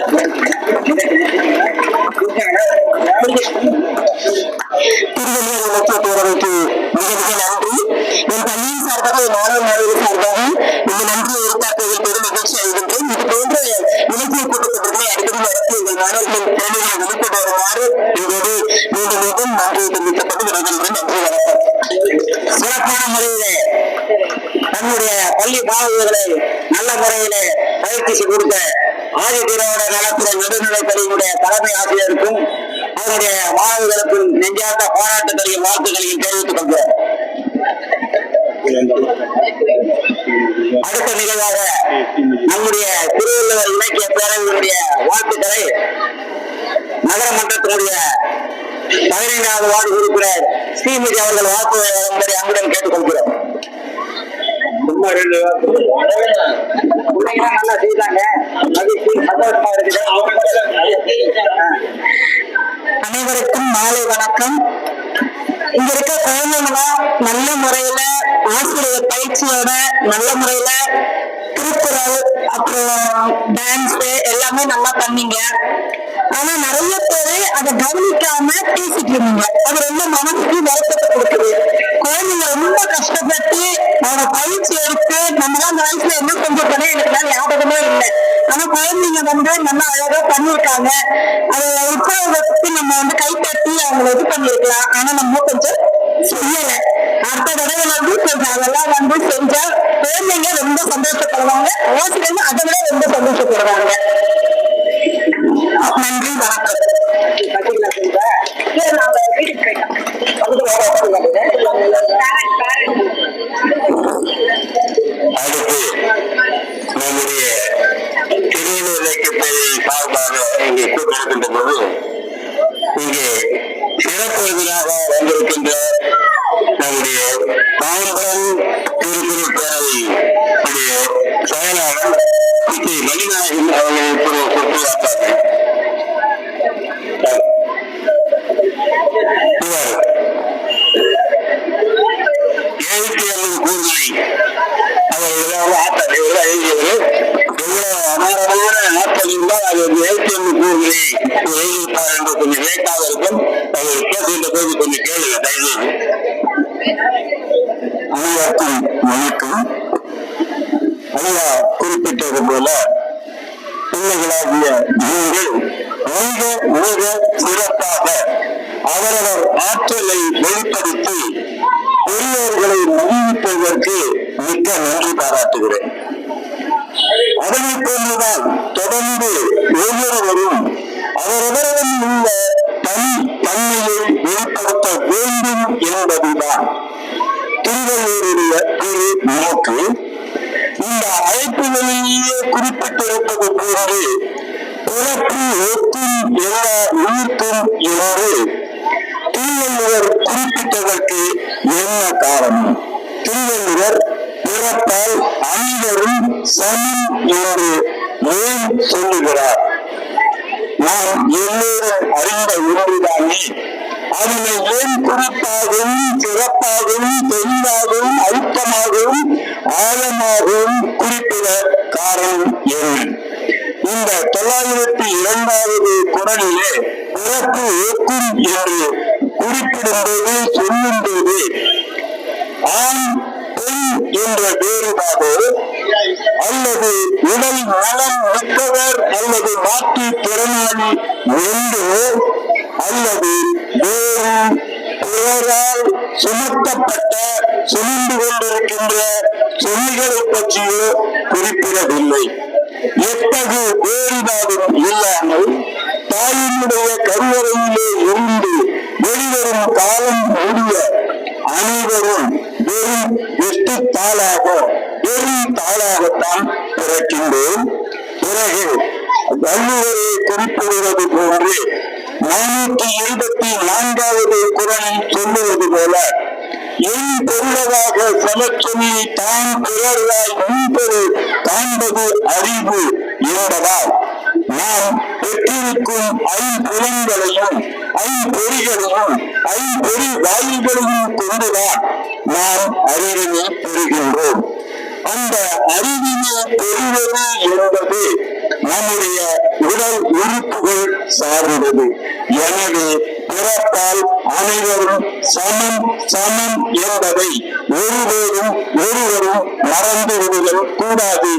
திருவள்ளுவர் இலக்கிய பேரவைக்கு மிக மிக நன்றி. என் பள்ளியின் சார்பாக மாணவ மாணவிகள் சார்பாக இந்த நன்றியை உருவாக்குவதில் பெரும் மகிழ்ச்சி அடைகின்றேன். இது போன்ற இலக்கிய கூட்டத்தொடர்களை அடிக்கடி நடத்தி எங்கள் மாணவர்களின் திறமைகளை வெளிக்கொண்டு வருமாறு எங்களோடு மீண்டும் மீண்டும் நன்றியை தெரிவிக்கப்பட்டு விடைபெறுகிறேன். நன்றி, வணக்கம். சிறப்பான முறையிலே நம்முடைய பள்ளி மாணவர்களை நல்ல முறையிலே பயிற்சி கொடுத்த ஆதி திராவிட நலத்துறை நடுநிலைப் பள்ளியினுடைய தலைமை ஆசிரியருக்கும் அவருடைய மாணவர்களுக்கும் நெஞ்சார்ந்த பாராட்டுகளையும் வாழ்த்துக்களையும் தெரிவித்துக் கொள்கிறேன். அடுத்த நிகழ்வாக நம்முடைய திருவள்ளுவர் இலக்கிய பேரவையினுடைய வாழ்த்துக்களை நகரமன்றத்தினுடைய 15வது வார்டு உறுப்பினர் ஸ்ரீமதி அவர்கள் வாழ்த்துவதை வரும்படி அன்புடன் கேட்டுக்கொள்கிறோம். நல்லா செய்தாங்க, மகிழ்ச்சி, சந்தோஷமா இருக்குது. அனைவருக்கும் மாலை வணக்கம். இங்க இருக்க குழந்தைங்களாம் நல்ல முறையில ஆசிரியர் பயிற்சியோட நல்ல முறையில திருக்குறள் அப்புறம் டான்ஸ் எல்லாமே நல்லா பண்ணீங்க. ஆனா நிறைய பேரு அதை கவனிக்காம பேசிட்டு இருந்தீங்க. அது ரொம்ப மனசுக்கு வருத்தத்தை கொடுக்குது. குழந்தைங்க ரொம்ப கஷ்டப்பட்டு அவங்க பயிற்சி எடுத்து நம்மளாம் அந்த வயசுல என்ன செஞ்சிருக்கோம் எனக்கு தான் ஞாபகமே இல்லை. ஆனா குழந்தைங்க நல்லா அழகா பண்ணிருக்காங்க. அதை உற்சாகத்துக்கு நம்ம கைத்தட்டி அவங்களை இது பண்ணிருக்கலாம். ஆனா நம்ம கொஞ்சம் செய்யல. அடுத்த தடவை கொஞ்சம் அதெல்லாம் செஞ்சா குழந்தைங்க ரொம்ப சந்தோஷப்படுவாங்க. ஆசிரியர்கள் அதை விட ரொம்ப சந்தோஷப்படுவாங்க. நன்றி, வணக்கம். அடுத்து நம்முடைய திருவள்ளுவர் இலக்கிய பேரவை சார்பாக இங்கே கூட்டிருக்கின்ற போது இங்கே சிறப்பு விருதாக வந்திருக்கின்ற நம்முடைய தாம்பரம் திருக்குறள் பேரவை செயலாளர் மணிநாயகன் அவர்கள் இப்போது சொற்களாக்கார்கள். எழுத்தியலின் கூறுகளை அவர்கள் ஆற்றல் எழுதியவர் எவ்வளவு அபாரமான ஆற்றல் இருந்தால் அது எழுத்தியலின் கூறுகளை எழுதியிருப்பார் என்று கொஞ்சம் லேட்டாக இருக்கும். அவர் பேசுகின்ற போது கொஞ்சம் கேளுங்க தயவு. அனைவருக்கும் வணக்கம். ஐயா குறிப்பிட்டது போல பிள்ளைகளாகிய நீங்கள் மிக மிக சிறப்பாக அவரவர் ஆற்றலை வெளிப்படுத்தி பெரியவர்களை மகிழ்விப்பதற்கு மிக்க நன்றி பாராட்டுகிறேன். அதனை போன்றுதான் தொடர்ந்து ஒவ்வொருவரும் அவரவரிடம் உள்ள தனி தன்மையை வெளிப்படுத்த வேண்டும் என்பதுதான் திருவள்ளுவருடைய ஒரு நோக்கு. இந்த அழைப்புகளிலேயே குறிப்பிட்டிருப்பது போன்று பிறப்பு ஒக்கும் எல்லா உயிர்க்கும் என்று திருவள்ளுவர் குறிப்பிட்டதற்கு என்ன காரணம்? திருவள்ளுவர் பிறப்பால் அனைவரும் சமம் என்று ஏன் சொல்லுகிறார்? நாம் எல்லோரும் அறிந்த ஒன்றுதானே. அதனை ஏன் குறிப்பாகவும் சிறப்பாகவும் தெளிவாகவும் அழுத்தமாகவும் ஆழமாகவும் குறிப்பிட காரணம் என்ன? இந்த 902வது குறளிலே பிறப்பு ஒக்கும் என்று குறிப்பிடும்போது சொல்லும்போது ஆண் பெண் என்ற வேறுபாடு அல்லது உடல் நலம் மிக்கவர் அல்லது மாற்றுத் திறனாளி என்று அல்லது வேறு பிறரால் சுமத்தப்பட்ட சுமந்து கொண்டிருக்கின்ற சொல்லிகளை பற்றியோ குறிப்பிடவில்லை. எத்தகு வேறுபாடும் இல்லாமல் தாயினுடைய கருவறையிலே இருந்து வெளிவரும் காலம் முடிய அனைவரும் வெறும் வெறும் தாளாகத்தான் பிறக்கின்றோம். பிறகு வள்ளுவரை குறிப்பிடுவது போன்று 424வது குறளில் சொல்லுவது போல என் பொருளதாக சமச்சொல்லி தான் பிறராய் முன்பது காண்பது அறிவு என்பதால் நாம் பெற்றிருக்கும் ஐம்புலன்களையும் ஐம்பொறிகளையும் ஐம்பொறி வாயில்களையும் கொண்டுதான் நாம் அறிவினை பெறுகின்றோம். அந்த அறிவினை பெறுவது என்பது நம்முடைய உடல் உறுப்புகள் சார்ந்தது. எனவே பிறப்பால் அனைவரும் சமம் சமம் என்பதை ஒருவரும் மறந்து விடுதல் கூடாது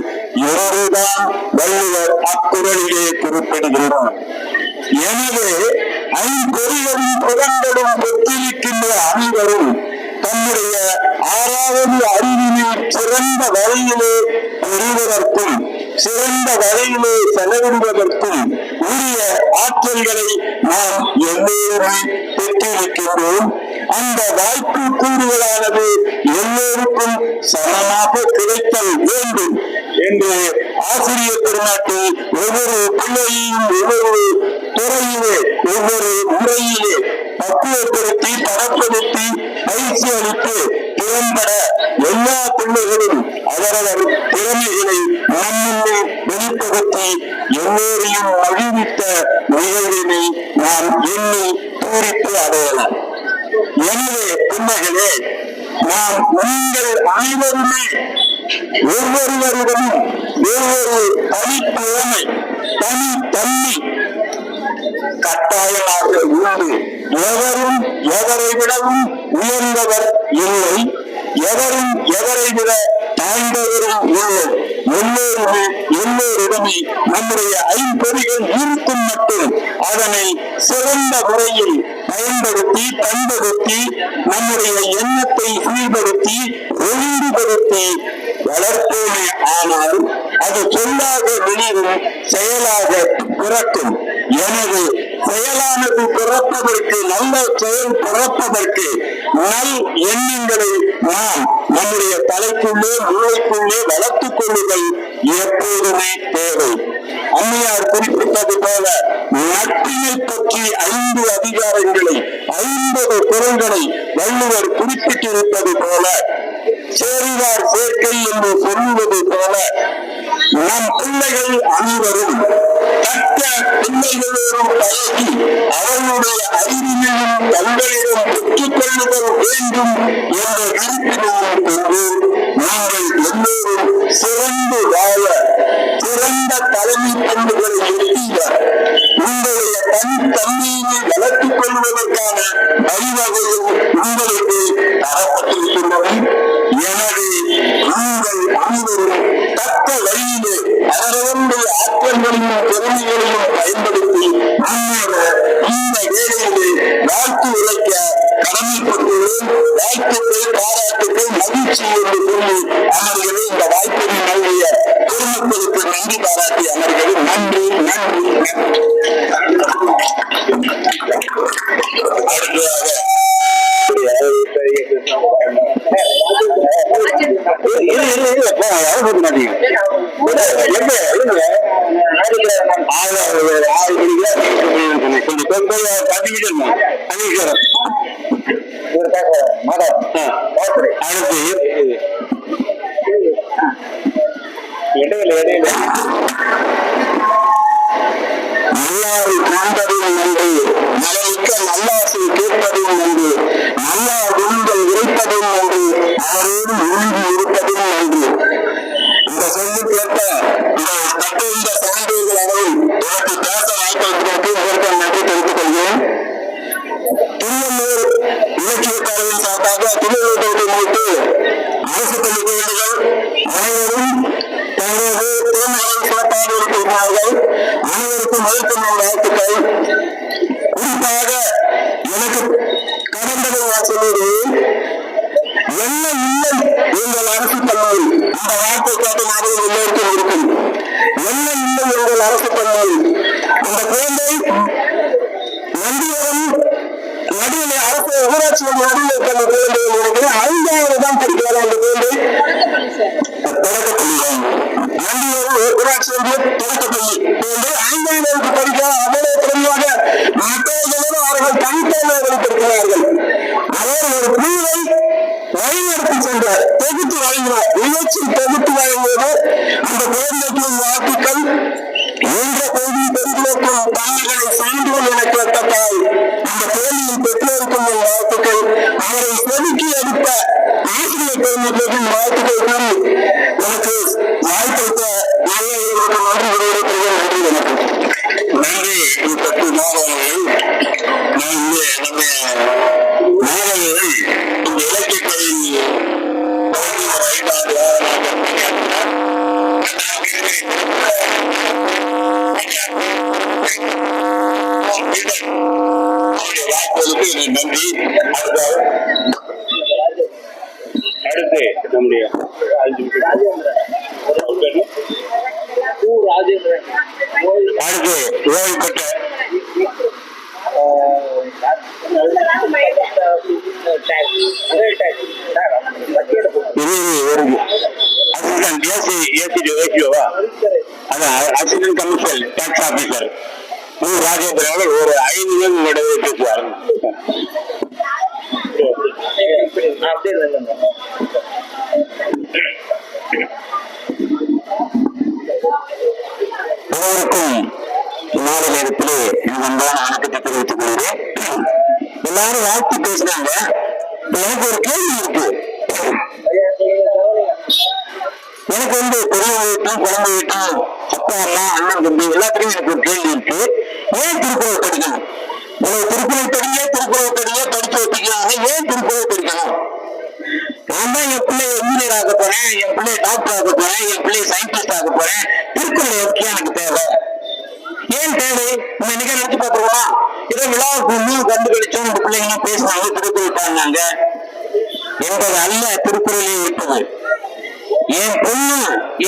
என்றுதான் வள்ளுவர் அக்குறளிலே குறிப்பிடுகின்றார். எனவே ஐம்பொறிகளும் புலன்களும் பெற்றிருக்கின்ற அனைவரும் தம்முடைய 6வது அறிவினை சிறந்த வகையிலே பெறுவதற்கும் சிறந்த வகையிலே செலவிடுவதற்கும் உரிய ஆற்றல்களை நாம் எல்லோருமே பெற்றிருக்கின்றோம். அந்த வாய்ப்பு கூறுகளானது எல்லோருக்கும் சமமாக கிடைத்தல் வேண்டும் என்று ஆசிரியர் பெருமாட்டி ஒவ்வொரு பிள்ளையையும் ஒவ்வொரு துறையிலே ஒவ்வொரு முறையிலே பக்குவப்படுத்தி பரப்படுத்தி பயிற்சி அளித்து திறம்பட எல்லா பிள்ளைகளும் அவரவர் திறமைகளை நம்முன்னே வெளிப்படுத்தி எல்லோரையும் மகிழ்வித்த நிகழ்வினை நாம் எண்ணி பூரித்து அடையலாம். எனவே பிள்ளைகளே, நாம் நீங்கள் அனைவருமே ஒவ்வொருவரிடமும் ஒவ்வொரு தனித்திறமை தனித்தன்மை கட்டாயமாக உண்டு. எவரும் எவரை விடவும் உயர்ந்தவர் இல்லை, எவரும் எவரை விட தாழ்ந்தவரும் இல்லை. எல்லோருமே எல்லோரிடமே நம்முடைய ஐம்பொறிகள் இருக்கும் மட்டும் அதனை சிறந்த முறையில் பயன்படுத்தி பண்படுத்தி நம்முடைய எண்ணத்தை சீர்படுத்தி ஒழுங்குபடுத்தி வளர்ப்போமே. ஆனால் அது சொல்லாக வெளியும் செயலாக பிறக்கும். எனவே செயலானது பிறப்பதற்கு நல்ல செயல் பிறப்பதற்கு நல் எண்ணங்களை நாம் நம்முடைய தலைக்குள்ளே மூளைக்குள்ளே வளர்த்துக் கொள்ளுதல் எப்போதுமே தேவை. அம்மையார் குறிப்பிட்டது போல நட்பினை பற்றி 5 அதிகாரங்களை 50 குறள்களை வள்ளுவர் குறிப்பிட்டிருப்பது போல சேரிவார் சேர்க்கை என்று சொல்லுவது போல நம் பிள்ளைகள் அனைவரும் தக்க பிள்ளைகளோடும் பழகி அவர்களுடைய அறிவினையும் தங்களிடம் பெற்றுக் கொள்ளுதல் வேண்டும் என்ற விருப்பினையும் கொண்டு நீங்கள் எல்லோரும் சிறந்து வாழ சிறந்த தலைமை பண்புகளை எட்டிய உங்களுடைய தனித்தன்மையினை வளர்த்துக் கொள்வதற்கான வழிவகையும் உங்களுக்கு தரப்பட்டிருக்கின்றன. எனவே நீங்கள் அனைவரும் தக்க வழியிலே அவரவருடைய ஆற்றல்களையும் திறமைகளையும் பயன்படுத்தி முன்னேற இந்த வேளையிலே வாழ்த்து உழைக்க கடமைப்பட்டுள்ளேன். வாழ்த்துக்கள், பாராட்டுக்கள், மகிழ்ச்சி என்று சொல்லி அமர்களை இந்த வாய்ப்பினை நல்கிய பொதுமக்களுக்கு நன்றி பாராட்டி அமர்களை நன்றி நன்றி நன்றி. அடுத்ததாக நல்லாறு காண்பதும் நன்று, நலமிக்க நல்லாசை கேட்பதும் நன்று, நல்லா குணங்கள் உரைப்பதும் நன்று, அவரோடு ஒழுங்கி இருப்பதும் நன்று. இந்த சொல்லி கேட்ட இந்த சான்றிதழ் அளவில் எனக்கு பேச வாய்ப்பளித்ததற்கு உங்களுக்கு நன்றி தெரிவித்துக் கொள்கிறேன். திருவள்ளூர் இலக்கிய கலையின் சார்பாக திருவள்ளுவத்தை முன்னிட்டு அரசு பள்ளி குழந்தைகள் அனைவரும் தங்களது திறமைகளை சிறப்பாக இருக்கிறார்கள். அனைவருக்கும் மதிப்பெண் வாழ்த்துக்கள். குறிப்பாக எனக்கு கடந்ததை நான் சொல்லுகிறேன், என்ன இல்லை எங்கள் அரசு கல்லூரி, அந்த வார்த்தை கேட்ட மாதிரி எல்லோருக்கும் இருக்கும். என்ன இல்லை எங்கள் அரசு கல்லூரி, அந்த குழந்தை நந்திவரம் நடுவில் அரசு ஊராட்சி நடுவில் இருக்கிற குழந்தை நினைக்கிறேன் 5வது தான் படிக்கிறார். அந்த குழந்தை தொடக்கப்பள்ளி நந்திவரம் ஊராட்சி தொடக்கப்பள்ளி குழந்தை 5ஆம் வகுப்பு படிக்க அவ்வளவு திறமையாக மற்றவர்களும் அவர்கள் தனித்தன்மையாக படிக்கிறார்கள். அவர் ஒரு குழுவை வழிநடத்தி சென்றார், தொகுத்து வழங்கினார். நிகழ்ச்சி தொகுத்து வழங்குவது அந்த குழந்தைக்கு வாழ்த்துக்கள். என்ற பகுதியில் பெருகிருக்கும் தாய்களை சான்றுகள் என கேட்ட தாய் அந்த குழந்தையின் பெற்றோருக்கும் வாழ்த்துக்கள். அவரை செதுக்கி எடுத்த ஆசிரியர் பெருமக்களுக்கும் வாழ்த்துக்கள் கூறி எனக்கு வாய்ப்பளித்த நன்றி சிறப்பு மாணவர்கள் நம்ம மாணவர்கள் இந்த இலக்கியத்தில் நன்றி. அடுத்து நம்முடைய ராஜேந்திரன் அடுத்து ஓய்வு பெற்ற assistant commissioner tax officer Rajendran அவர்கள் ஒரு 5 நிமிடம் உங்களுடைய பேசுவார். அனைவருக்கும் மாலை நேரத்திலே அன்பான வணக்கத்தை தெரிவித்துக் கொள்கிறேன். எல்லாரும் வாழ்த்து பேசுறாங்க. எனக்கு ஒரு கேள்வி இருக்கு. எனக்கு பெரிய வீட்டும் குழந்தை வீட்டும் அப்பா அம்மா அண்ணன் தம்பி எல்லாத்துலயும் எனக்கு ஒரு கேள்வி இருக்கு. ஏன் திருக்குறள் படிக்கணும்? திருக்குறள் படிக்க படிச்சு வச்சுக்கிறாங்க. ஏன் திருக்குறள் படிக்கணும்? நான் தான் என் பிள்ளை இன்ஜினியர் ஆக போறேன், என் பிள்ளை டாக்டர் ஆக போறேன், என் பிள்ளை சயின்டிஸ்ட் ஆக போறேன். திருக்குறள் எதுக்கு எனக்கு தேவை? ஏன் தேவை? நம்ம இன்னைக்கு நினைச்சு பாத்துருவோமா? ஏதோ விழாவுக்கு கண்டு கழிச்சோம், இந்த பிள்ளைங்க பேசினாங்க, திருக்குறள் பாடினாங்க என்பது அல்ல திருக்குறளே இருப்பது. என் பொண்ணு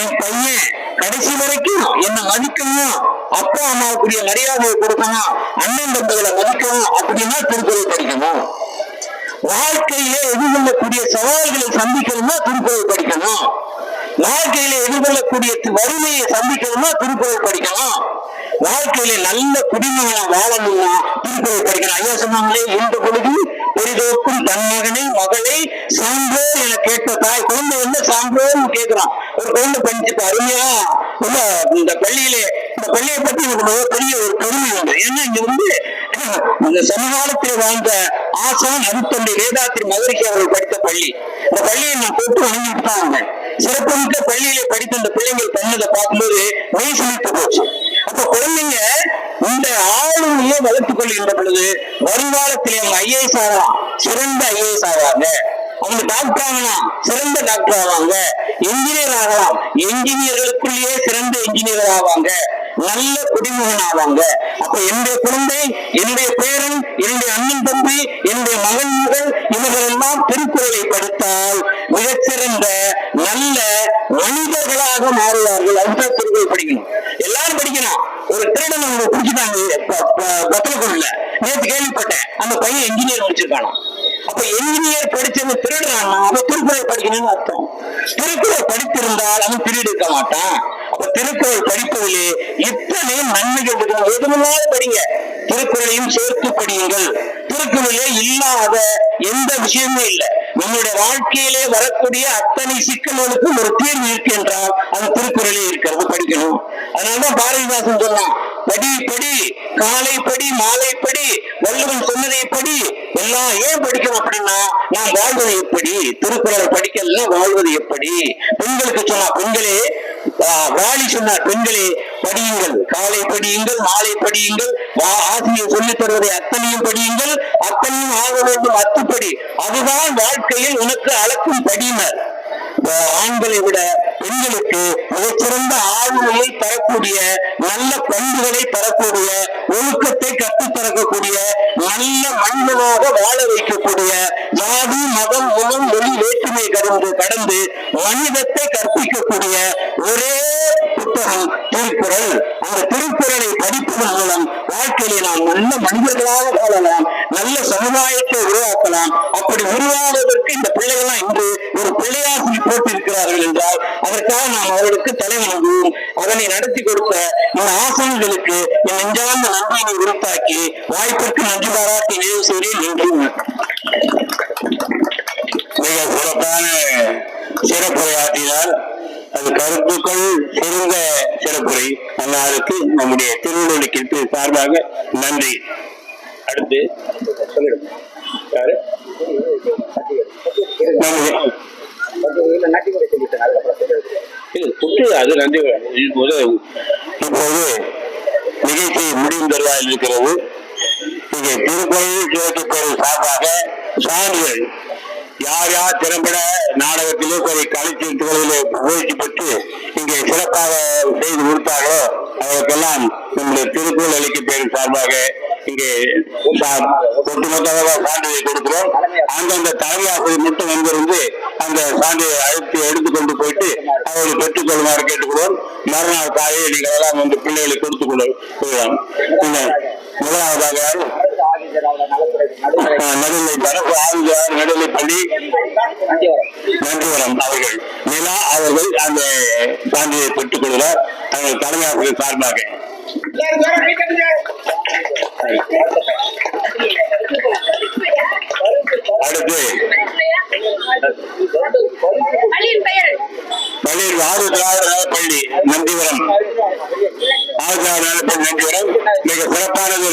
என் பையன் கடைசி வரைக்கும் என்ன மதிக்கணும், அப்பா அம்மாவுக்குரிய மரியாதையை கொடுக்கணும், அண்ணன் தம்பிகளை மதிக்கணும் அப்படின்னா திருக்குறள் படிக்கணும். வாழ்க்கையிலே எதிர்கொள்ளக்கூடிய சவால்களை சந்திக்கணும்னா திருக்குறள் படிக்கணும். வாழ்க்கையில எதிர்கொள்ளக்கூடிய வறுமையை சந்திக்கணும்னா திருக்குறள் படிக்கணும். வாழ்க்கையில நல்ல குடிமகனா வாழணும்னா திருக்குறள் படிக்கணும். ஐயா சொன்னாங்களே, இந்த பொழுது பெரிதோக்கும் தன் மகனை மகளை சான்றோர் என கேட்ட தாய். குழந்தை வந்து சான்றோர்னு கேட்கிறான். ஒரு குழந்தை படிச்சுட்டு அருமையா இந்த பள்ளியை பத்தி எனக்கு மிகப்பெரிய ஒரு பெருமை உண்டு. ஏன்னா இங்க இந்த சமகாலத்தில் வாழ்ந்த ஆசான் அருத்தொண்டை வேதாத்திரி மதுரைக்கு அவர்கள் படித்த பள்ளி. இந்த பள்ளியை நான் தொட்டு வணங்கிட்டு தான் இருந்தேன். சிறப்புமிக்க பள்ளியிலே படித்த இந்த பிள்ளைங்கள் பண்ணதை பார்க்கும்போது மெய் சிலித்து போச்சு. அப்ப குழந்தைங்க இந்த ஆளுமையை வளர்த்துக் கொள்கின்ற பொழுது வருங்காலத்தில் அவங்க ஐஏஎஸ் ஆகலாம், சிறந்த ஐஏஎஸ் ஆவாங்க. அவங்க டாக்டர் ஆகலாம், சிறந்த டாக்டர் ஆவாங்க. என்ஜினியர் ஆகலாம், என்ஜினியர்களுக்குள்ளேயே சிறந்த என்ஜினியர் ஆவாங்க. நல்ல குடிமகன் ஆவாங்க. அப்ப என்னுடைய குழந்தை, என்னுடைய பேரன், என்னுடைய அண்ணன் தம்பி, என்னுடைய மகன் மகள் இவர்கள் எல்லாம் திருக்குறளை படித்தால் மிகச்சிறந்த நல்ல மனிதர்களாக மாறுவார்கள். அதுதான் திருக்குறள் படிக்கணும். எல்லாரும் படிக்கணும். ஒரு திருடன் அவங்க பிடிச்சிட்டாங்க பத்திரக்குள்ள நேற்று கேள்விப்பட்டேன். அந்த பையன் என்ஜினியர் முடிச்சிருக்கானா. அப்ப என்ஜினியர் படிச்சது திருடுறான்னா அவன் திருக்குறள் படிக்கணும்னு அர்த்தம். திருக்குறள் படித்திருந்தால் அவன் திருடி இருக்க மாட்டான். அப்ப திருக்குறள் படிப்பதிலே இத்தனை நன்மைகள் இருக்கு. எதுவுமே படிங்க, திருக்குறளையும் சேர்த்து படியுங்கள். திருக்குறளிலே இல்லாத எந்த விஷயமே இல்லை. நம்முடைய வாழ்க்கையிலே வரக்கூடிய அத்தனை சிக்கல்களுக்கும் ஒரு தீர்வு இருக்கு என்றால் அது திருக்குறளே இருக்கிறது, படிக்கணும். அதனாலதான் பாரதிதாசன் சொன்னான், படி படி, காலை படி, மாலை படி, வள்ளுவன் சொன்னதை படி. எல்லாம் ஏன் படிக்கணும் அப்படின்னா, நான் வாழ்வது எப்படி? திருக்குறளை படிக்கல வாழ்வது எப்படி? பெண்களுக்கு சொன்னா, பெண்களே வாலி சொன்னார், பெண்களே படியுங்கள், காலை படியுங்கள், மாலை படியுங்கள், ஆசிரியர் சொல்லித் தருவதை அத்தனையும் படியுங்கள், அத்தனையும் ஆக வேண்டும் அத்துப்படி. அதுதான் வாழ்க்கையில் உனக்கு அளக்கும் படியினர். ஆண்களை விட பெண்களுக்கு மிகச்சிறந்த ஆளுமையை தரக்கூடிய, நல்ல பண்புகளை தரக்கூடிய, ஒழுக்கத்தை கற்றுத்தரக்கூடிய, நல்ல மனிதனாக வாழ வைக்கக்கூடிய, ஜாதி மதம் இனம் மொழி வேற்றுமை கடந்து மனிதத்தை கற்பிக்கக்கூடிய ஒரே புத்தகம் திருக்குறள். அந்த திருக்குறளை படிப்பதன் மூலம் வாழ்க்கையிலே நாம் நல்ல மனிதர்களாக வாழலாம், நல்ல சமுதாயத்தை உருவாக்கலாம். அப்படி உருவாவதற்கு இந்த பிள்ளைகள்லாம் இன்று ஒரு பிள்ளையாசிரி போட்டிருக்கிறார்கள் என்றால் அதற்காக நாம் அவர்களுக்கு தலைவணங்குவோம். அதனை நடத்தி கொடுத்த இந்த ஆசிரியர்களுக்கு என் நெஞ்சார்ந்த நன்றியினை உறுத்தாக்கி வாய்ப்பிற்கு நன்றி பாராட்டி நிறைவு செய்கிறேன். நன்றி. மிக சிறப்பான சிறப்புரையாற்றினார். அது கருத்துக்கள் சிறந்த சிறப்புரை. அன்னாருக்கு நம்முடைய திருவள்ளுவர் சார்பாக நன்றி. அடுத்து யாரு? அது நன்றி. இப்போது நிகழ்ச்சி முடியும் தருவாயில் இருக்கிறது. இங்கே திருக்கோயில் கிழக்கு கோயில் சார்பாக சான்றிதழ் யார் யார் திறம்பட நாடகத்திலே சரி கலைச்சீட்டுகளிலே முயற்சி பெற்று இங்கே சிறப்பாக செய்து கொடுத்தார்களோ அவருக்கெல்லாம் நம்முடைய திருக்குறள் அளிக்க பேரின் சார்பாக இங்கே ஒட்டுமொத்தமாக சான்றிதழை கொடுக்கிறோம். அந்தந்த தலைமை ஆசிரியர் மட்டும் வந்திருந்து அந்த சான்றிதழை அழைத்து எடுத்துக்கொண்டு போயிட்டு அவர்களை பெற்றுக் கொள்ளுமாறு கேட்டுக்கொள்வோம். மறுநாள் காலையில் நீங்கள் எல்லாம் வந்து பிள்ளைகளை கொடுத்துக் கொள்ளலாம். முதலாவதாக நடுநிலைப்பள்ளி நந்திவரம் அவர்கள் நிலா அவர்கள் அந்த சான்றிதழை பெற்றுக் கொள்கிறார் தங்கள் தலைமை ஆசிரியர் சார்பாக. அடுத்து பள்ளியில் ஆறு திராவிட நலப்பள்ளி நந்திவரம் நந்திவரம் மிக சிறப்பானது.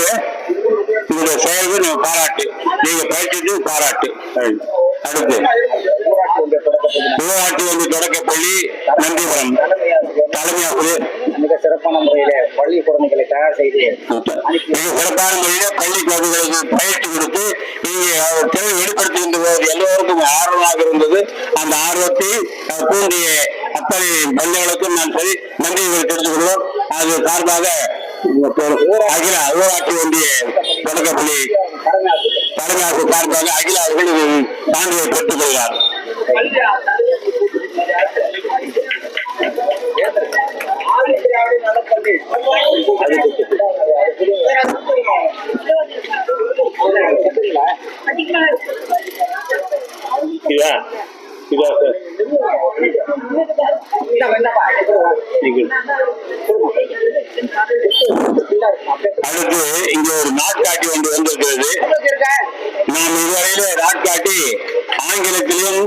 உங்களுடைய செயல்கள் நம்ம பாராட்டு, நீங்க பயிற்சிக்கு பாராட்டு. அடுத்து ஊராட்சி ஒன்று தொடக்கப்பள்ளி நந்திவரம் தலைமை ஆசிரியர் மிக சிறப்பான முறையில பள்ளி குழந்தைகளை தயார் செய்து மிக சிறப்பான முறையில பள்ளி குழந்தைகளுக்கு பயிற்சி கொடுத்து நீங்க திறனை வெளிப்படுத்துகின்ற போது எல்லோருக்கும் ஆர்வமாக இருந்தது. அந்த ஆர்வத்தை தூண்டிய அத்தனை பள்ளிகளுக்கும் நான் சரி நன்றிகளை தெரிந்து கொள்வோம். அது சார்பாக அகில ஊராட்சி ஒன்றிய தொடக்கப்பள்ளி தலைமை ஆசிரியர் சார்பாக அகில அவர்கள் சான்றிதழை பெற்றுக் கொள்கிறார். அடுத்து இங்க ஒரு நாட்காட்டி ஒன்று வந்திருக்கிறது. நாம் இதுவரையில நாட்காட்டி ஆங்கிலத்திலும்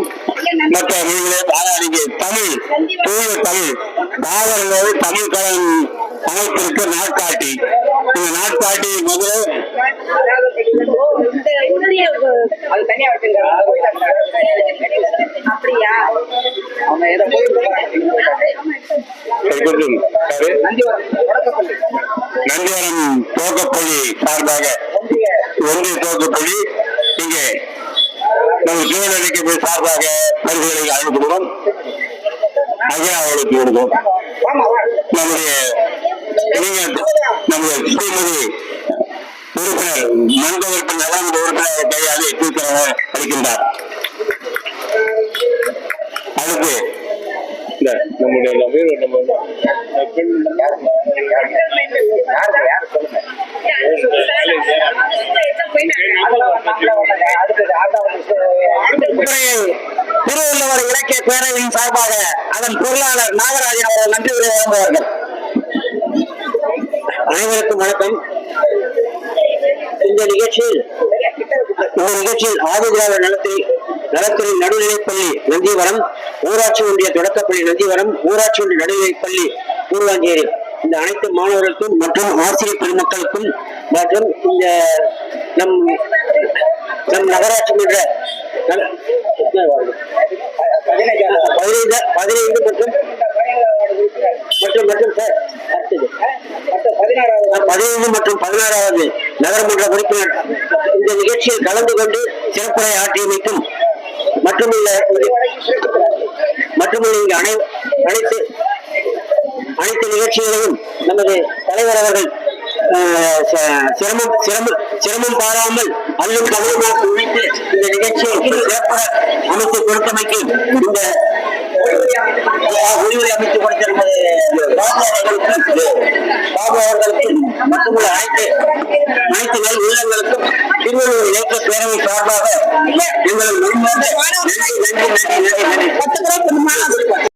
மற்ற மொழிகளையும் இங்கே தமிழ் தூய தமிழ் பாவர்களோடு தமிழ் கடன் அமைப்பிற்கு நாட்காட்டி. இந்த நாட்காட்டி முதல்ல அது தனியா அப்படியா நந்திவரம் தோக்கப்பள்ளி சார்பாக ஒன்றிய தோக்கப்பள்ளி இங்கே நம்ம சூழ்நிலைக்கு சார்பாக பரிசுகளை அழைக்கப்படுவோம். ஐயா அவர்களுக்கு கொடுக்கும். நம்முடைய ஸ்ரீமதி உறுப்பினர் மனித உறுப்பினர் நலந்த உறுப்பினர் கையாளி தூக்கமாக அளிக்கின்றார். அடுத்து நம்முடைய திருவள்ளுவர் இலக்கிய பேரவையின் சார்பாக அதன் பொருளாளர் நாகராஜன் அவர்கள் நன்றி உரை வழங்குவார்கள். அனைவருக்கும் வணக்கம். இந்த நிகழ்ச்சியில் ஆதிதிராவிட நலத்துறை நடுநிலைப்பள்ளி நந்திவரம், ஊராட்சி ஒன்றிய தொடக்கப்பள்ளி நந்திவரம், ஊராட்சி ஒன்றிய நடுநிலைப்பள்ளி பூர்வாஞ்சேரி இந்த அனைத்து மாணவர்களுக்கும் மற்றும் ஆசிரியர் பெருமக்களுக்கும் மற்றும் இந்த நம் நகராட்சி மன்ற 15 மற்றும் 16வது நகரமன்ற உறுப்பினர் இந்த நிகழ்ச்சியில் கலந்து கொண்டு சிறப்புரை ஆற்றியமைக்கும் மட்டுமில்ல இங்கு அனைத்து நிகழ்ச்சிகளையும் நமது தலைவர் அவர்கள் சிரமம் பாராமல் அல்லும் கவனமாக உழைத்து இந்த நிகழ்ச்சியை சிறப்பாக அமைத்து கொடுத்தமைக்கு இந்த உரிமை அமைத்து கொடுத்திருப்பது பாபு அவர்களுக்கு மட்டுமல்ல அனைத்து நல் உள்ளங்களுக்கும் திருவள்ளுவர் இயக்க பேரவை சார்பாக எங்களது நன்றி.